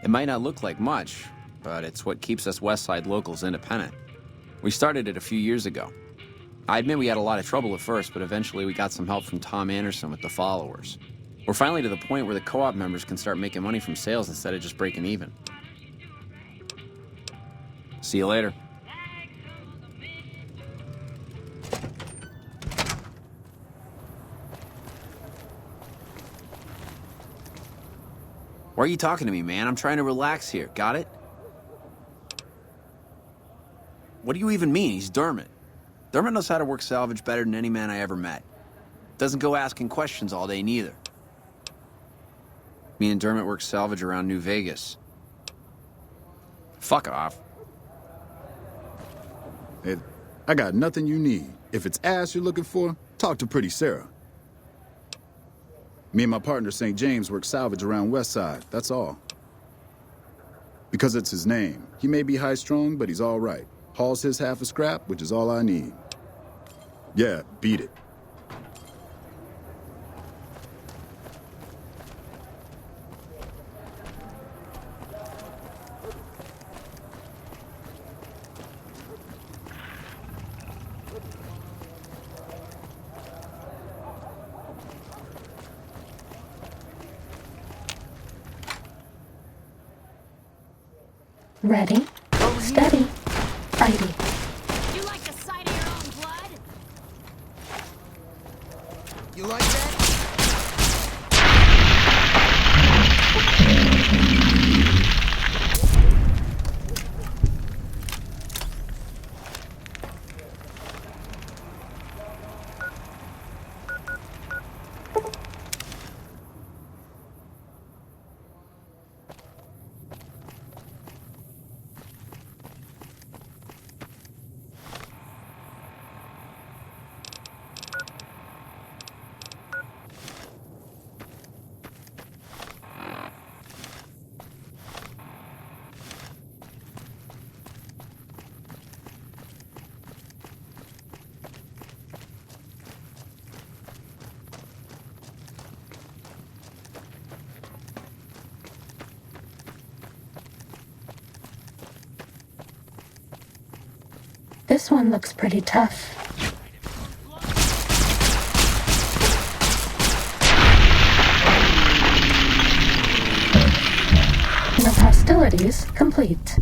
It might not look like much, but it's what keeps us Westside locals independent. We started it a few years ago. I admit we had a lot of trouble at first, but eventually we got some help from Tom Anderson with the followers. We're finally to the point where the co-op members can start making money from sales instead of just breaking even. See you later. Why are you talking to me, man? I'm trying to relax here. Got it? What do you even mean? He's Dermot. Dermot knows how to work salvage better than any man I ever met. Doesn't go asking questions all day, neither. Me and Dermot work salvage around New Vegas. Fuck off. Hey, I got nothing you need. If it's ass you're looking for, talk to Pretty Sarah. Me and my partner, St. James, work salvage around Westside, that's all. Because it's his name. He may be high-strung, but he's all right. Hauls his half a scrap, which is all I need. Yeah, beat it. Ready, steady, fighting. You like the sight of your own blood? You like that? This one looks pretty tough. With hostilities complete.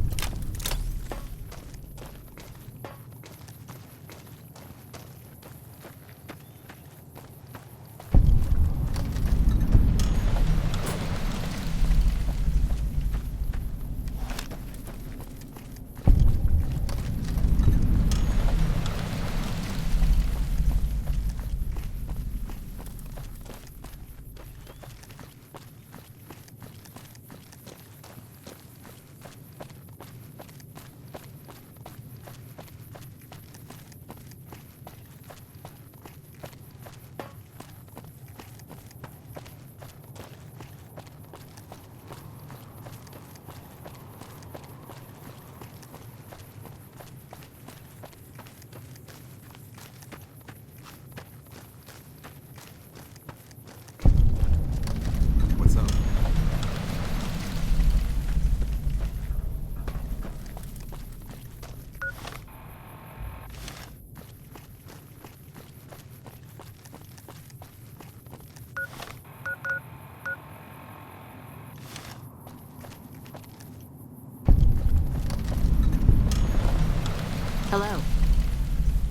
Hello.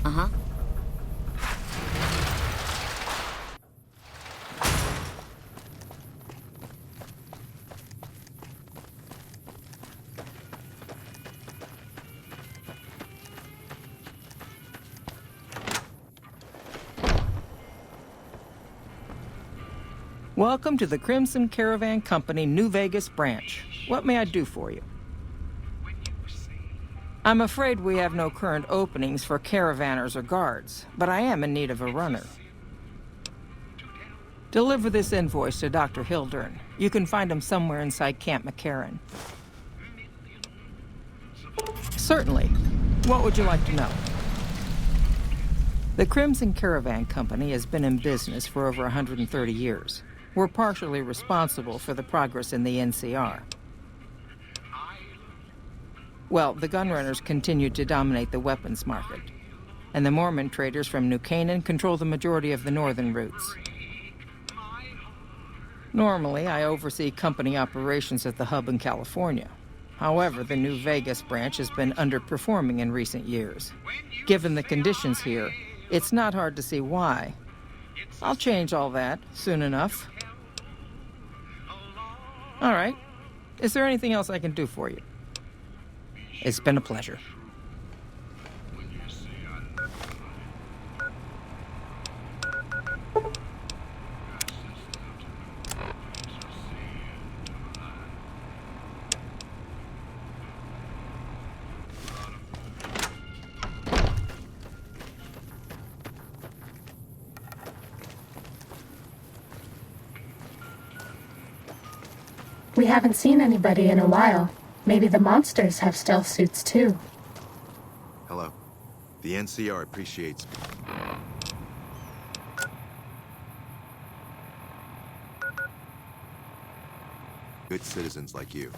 Uh-huh. Welcome to the Crimson Caravan Company New Vegas branch. What may I do for you? I'm afraid we have no current openings for caravanners or guards, but I am in need of a runner. Deliver this invoice to Dr. Hildern. You can find him somewhere inside Camp McCarran. Certainly. What would you like to know? The Crimson Caravan Company has been in business for over 130 years. We're partially responsible for the progress in the NCR. Well, the gunrunners continue to dominate the weapons market, and the Mormon traders from New Canaan control the majority of the northern routes. Normally, I oversee company operations at the hub in California. However, the New Vegas branch has been underperforming in recent years. Given the conditions here, it's not hard to see why. I'll change all that soon enough. All right. Is there anything else I can do for you? It's been a pleasure. We haven't seen anybody in a while. Maybe the monsters have stealth suits too. Hello. The NCR appreciates... good citizens like you.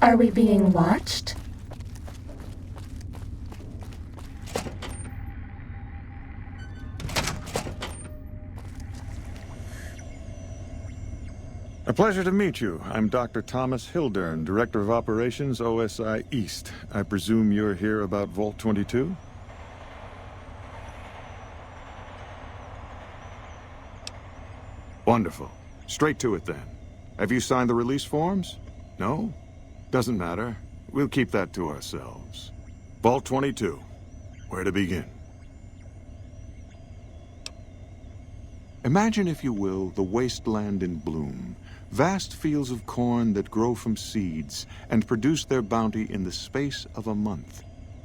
Are we being watched? A pleasure to meet you. I'm Dr. Thomas Hildern, Director of Operations, OSI East. I presume you're here about Vault 22? Wonderful. Straight to it then. Have you signed the release forms? No? Doesn't matter. We'll keep that to ourselves. Vault 22. Where to begin? Imagine, if you will, the wasteland in bloom. Vast fields of corn that grow from seeds and produce their bounty in the space of a month.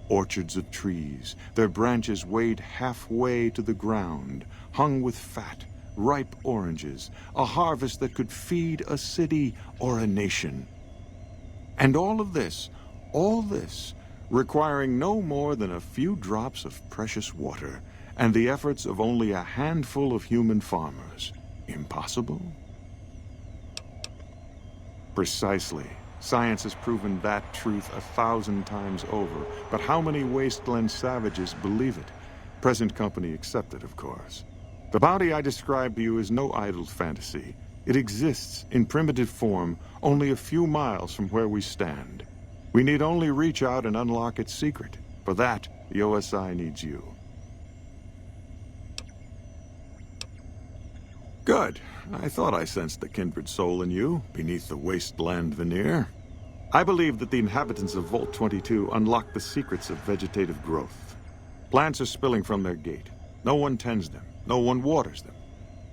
Orchards of trees, their branches weighed halfway to the ground, hung with fat, ripe oranges, a harvest that could feed a city or a nation. And all this, requiring no more than a few drops of precious water and the efforts of only a handful of human farmers. Impossible? Precisely. Science has proven that truth 1,000 times over, but how many wasteland savages believe it? Present company accepted, of course. The bounty I described to you is no idle fantasy. It exists in primitive form only a few miles from where we stand. We need only reach out and unlock its secret. For that, the OSI needs you. Good. I thought I sensed the kindred soul in you, beneath the wasteland veneer. I believe that the inhabitants of Vault 22 unlock the secrets of vegetative growth. Plants are spilling from their gate. No one tends them. No one waters them.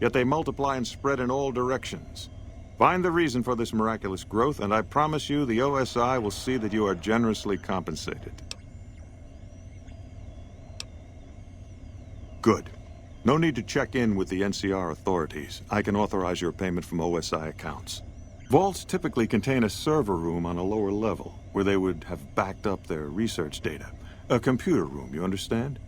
Yet they multiply and spread in all directions. Find the reason for this miraculous growth, and I promise you the OSI will see that you are generously compensated. Good. No need to check in with the NCR authorities. I can authorize your payment from OSI accounts. Vaults typically contain a server room on a lower level, where they would have backed up their research data. A computer room, you understand?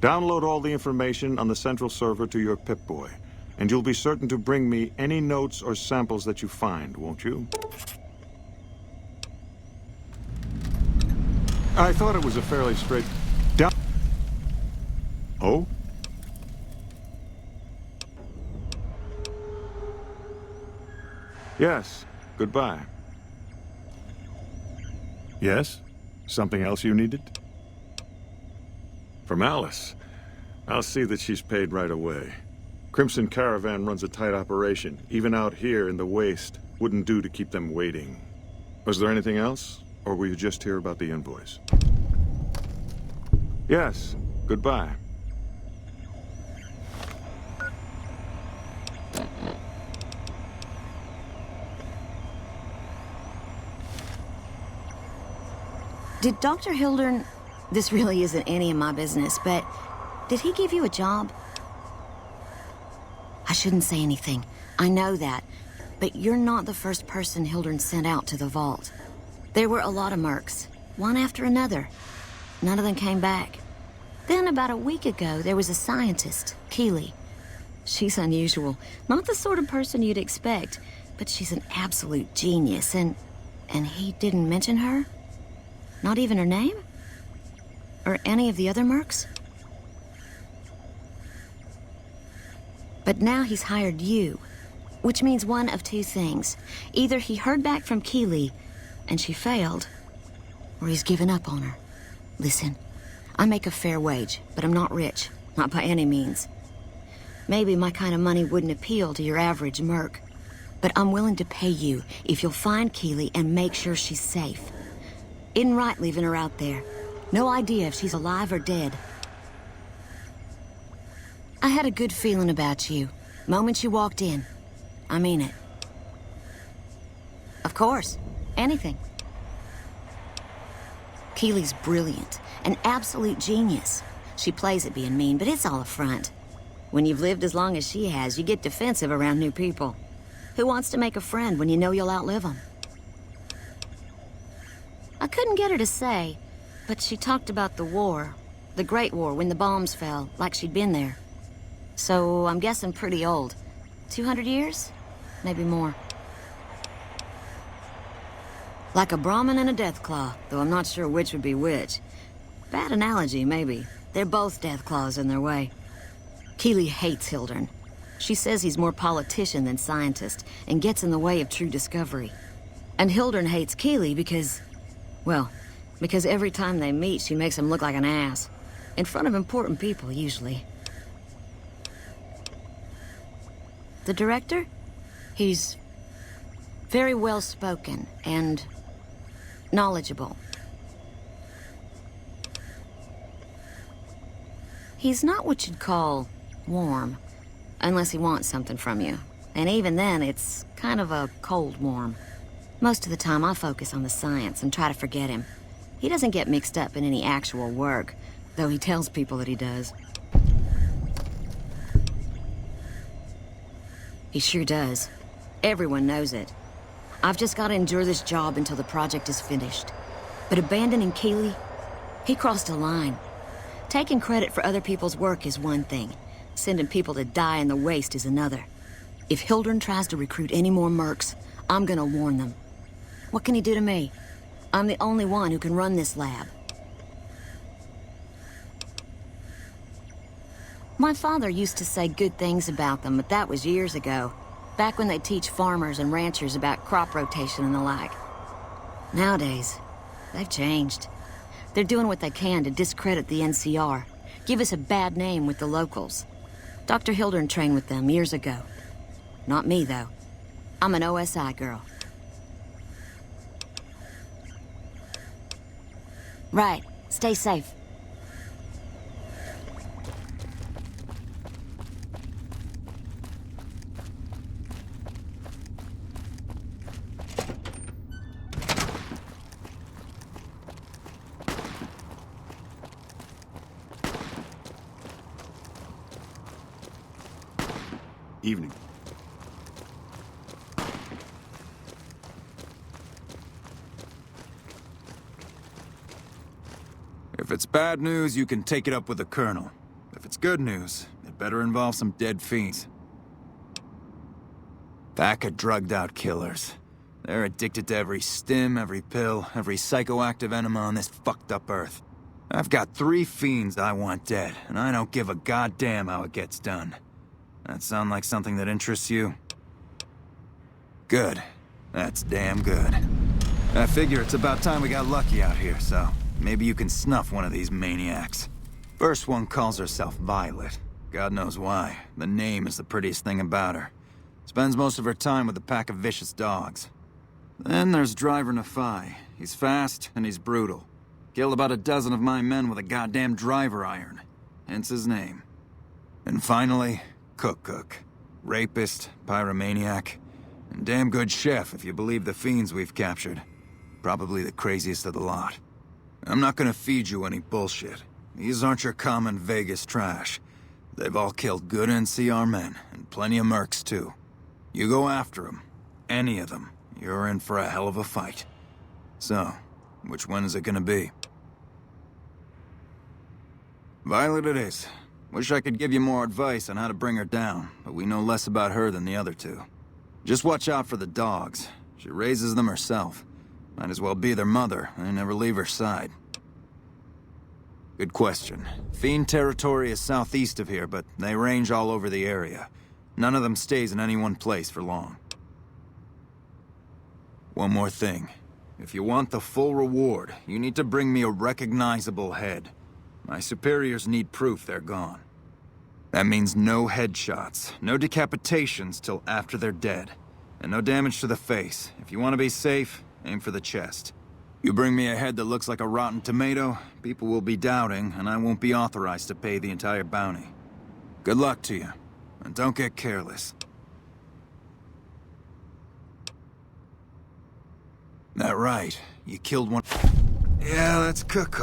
Download all the information on the central server to your Pip-Boy, and you'll be certain to bring me any notes or samples that you find, won't you? I thought it was a fairly straight... Oh? Yes. Goodbye. Yes? Something else you needed? From Alice. I'll see that she's paid right away. Crimson Caravan runs a tight operation. Even out here in the waste, wouldn't do to keep them waiting. Was there anything else? Or were you just here about the invoice? Yes. Goodbye. Did Dr. Hildern... This really isn't any of my business, but... Did he give you a job? I shouldn't say anything. I know that. But you're not the first person Hildern sent out to the vault. There were a lot of mercs. One after another. None of them came back. Then about a week ago, there was a scientist, Keeley. She's unusual. Not the sort of person you'd expect. But she's an absolute genius, and he didn't mention her? Not even her name? Or any of the other mercs? But now he's hired you, which means one of two things. Either he heard back from Keeley, and she failed, or he's given up on her. Listen, I make a fair wage, but I'm not rich, not by any means. Maybe my kind of money wouldn't appeal to your average merc, but I'm willing to pay you if you'll find Keeley and make sure she's safe. Isn't right leaving her out there. No idea if she's alive or dead. I had a good feeling about you. Moment you walked in. I mean it. Of course. Anything. Keeley's brilliant. An absolute genius. She plays at being mean, but it's all a front. When you've lived as long as she has, you get defensive around new people. Who wants to make a friend when you know you'll outlive them? I couldn't get her to say, but she talked about the war. The Great War, when the bombs fell, like she'd been there. So I'm guessing pretty old. 200 years? Maybe more. Like a Brahmin and a Deathclaw, though I'm not sure which would be which. Bad analogy, maybe. They're both Deathclaws in their way. Keeley hates Hildern. She says he's more politician than scientist, and gets in the way of true discovery. And Hildern hates Keeley because... well, because every time they meet, she makes him look like an ass. In front of important people, usually. The director? He's very well-spoken and knowledgeable. He's not what you'd call warm, unless he wants something from you. And even then, it's kind of a cold warm. Most of the time, I focus on the science and try to forget him. He doesn't get mixed up in any actual work, though he tells people that he does. He sure does. Everyone knows it. I've just got to endure this job until the project is finished. But abandoning Keeley, he crossed a line. Taking credit for other people's work is one thing. Sending people to die in the waste is another. If Hildern tries to recruit any more mercs, I'm gonna warn them. What can he do to me? I'm the only one who can run this lab. My father used to say good things about them, but that was years ago. Back when they teach farmers and ranchers about crop rotation and the like. Nowadays, they've changed. They're doing what they can to discredit the NCR, give us a bad name with the locals. Dr. Hildern trained with them years ago. Not me, though. I'm an OSI girl. Right. Stay safe. Evening. If it's bad news, you can take it up with the Colonel. If it's good news, it better involve some dead fiends. Pack of drugged-out killers. They're addicted to every stim, every pill, every psychoactive enema on this fucked-up Earth. I've got 3 fiends I want dead, and I don't give a goddamn how it gets done. That sound like something that interests you? Good. That's damn good. I figure it's about time we got lucky out here, so maybe you can snuff one of these maniacs. First one calls herself Violet. God knows why. The name is the prettiest thing about her. Spends most of her time with a pack of vicious dogs. Then there's Driver Nafai. He's fast and he's brutal. Killed about a dozen of my men with a goddamn driver iron. Hence his name. And finally, Cook. Rapist, pyromaniac, and damn good chef if you believe the fiends we've captured. Probably the craziest of the lot. I'm not gonna feed you any bullshit. These aren't your common Vegas trash. They've all killed good NCR men, and plenty of mercs too. You go after them, any of them, you're in for a hell of a fight. So, which one is it gonna be? Violet it is. Wish I could give you more advice on how to bring her down, but we know less about her than the other 2. Just watch out for the dogs. She raises them herself. Might as well be their mother, and never leave her side. Good question. Fiend territory is southeast of here, but they range all over the area. None of them stays in any one place for long. One more thing. If you want the full reward, you need to bring me a recognizable head. My superiors need proof they're gone. That means no headshots, no decapitations till after they're dead, and no damage to the face. If you want to be safe, aim for the chest. You bring me a head that looks like a rotten tomato, people will be doubting, and I won't be authorized to pay the entire bounty. Good luck to you, and don't get careless. That right, you killed one... Yeah, that's Cook.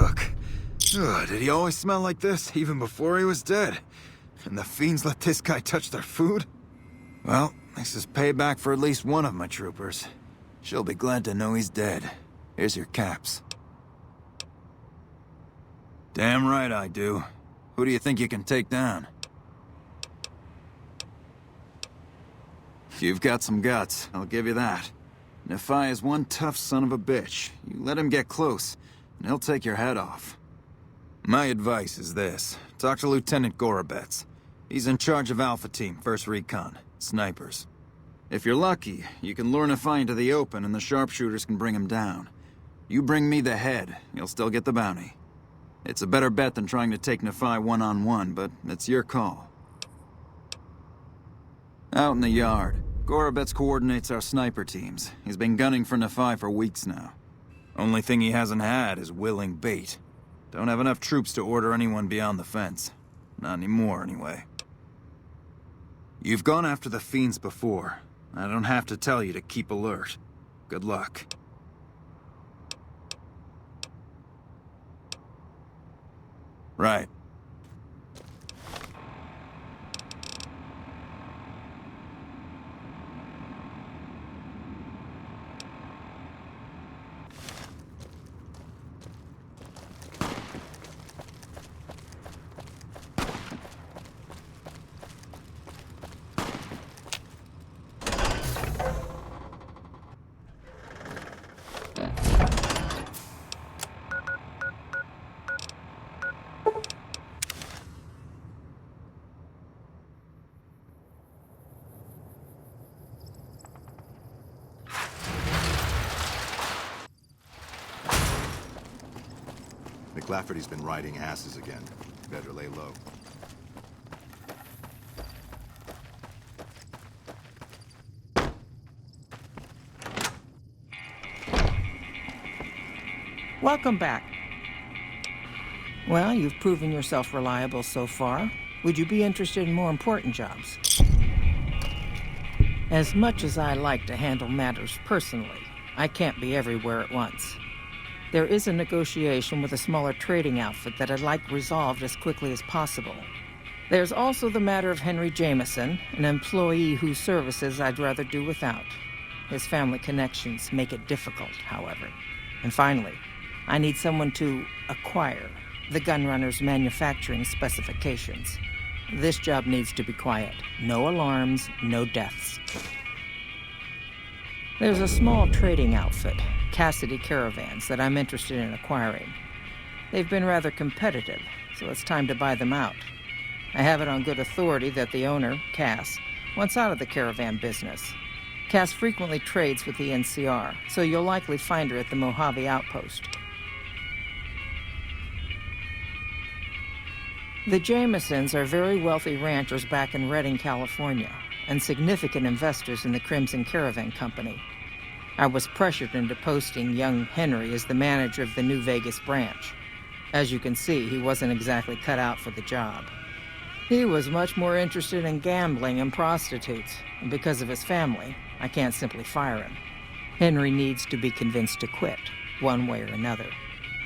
Ugh, did he always smell like this, even before he was dead? And the fiends let this guy touch their food? Well, this is payback for at least one of my troopers. She'll be glad to know he's dead. Here's your caps. Damn right I do. Who do you think you can take down? You've got some guts, I'll give you that. Nephi is one tough son of a bitch. You let him get close, and he'll take your head off. My advice is this. Talk to Lieutenant Gorobets. He's in charge of Alpha Team, 1st Recon. Snipers. If you're lucky, you can lure Nephi into the open and the sharpshooters can bring him down. You bring me the head, you'll still get the bounty. It's a better bet than trying to take Nephi one-on-one, but it's your call. Out in the yard, Gorobets coordinates our sniper teams. He's been gunning for Nephi for weeks now. Only thing he hasn't had is willing bait. Don't have enough troops to order anyone beyond the fence. Not anymore, anyway. You've gone after the fiends before. I don't have to tell you to keep alert. Good luck. Right. McLafferty's been riding asses again. Better lay low. Welcome back. Well, you've proven yourself reliable so far. Would you be interested in more important jobs? As much as I like to handle matters personally, I can't be everywhere at once. There is a negotiation with a smaller trading outfit that I'd like resolved as quickly as possible. There's also the matter of Henry Jameson, an employee whose services I'd rather do without. His family connections make it difficult, however. And finally, I need someone to acquire the Gunrunner's manufacturing specifications. This job needs to be quiet. No alarms, no deaths. There's a small trading outfit, Cassidy Caravans, that I'm interested in acquiring. They've been rather competitive, so it's time to buy them out. I have it on good authority that the owner, Cass, wants out of the caravan business. Cass frequently trades with the NCR, so you'll likely find her at the Mojave Outpost. The Jamesons are very wealthy ranchers back in Redding, California, and significant investors in the Crimson Caravan Company. I was pressured into posting young Henry as the manager of the New Vegas branch. As you can see, he wasn't exactly cut out for the job. He was much more interested in gambling and prostitutes, and because of his family, I can't simply fire him. Henry needs to be convinced to quit, one way or another.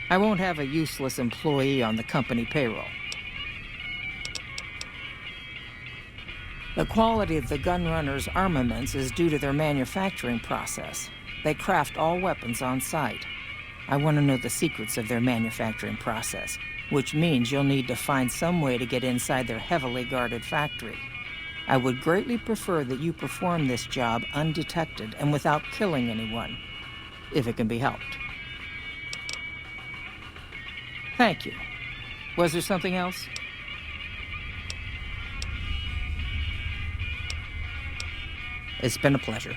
I won't have a useless employee on the company payroll. The quality of the Gunrunner's armaments is due to their manufacturing process. They craft all weapons on site. I want to know the secrets of their manufacturing process, which means you'll need to find some way to get inside their heavily guarded factory. I would greatly prefer that you perform this job undetected and without killing anyone, if it can be helped. Thank you. Was there something else? It's been a pleasure.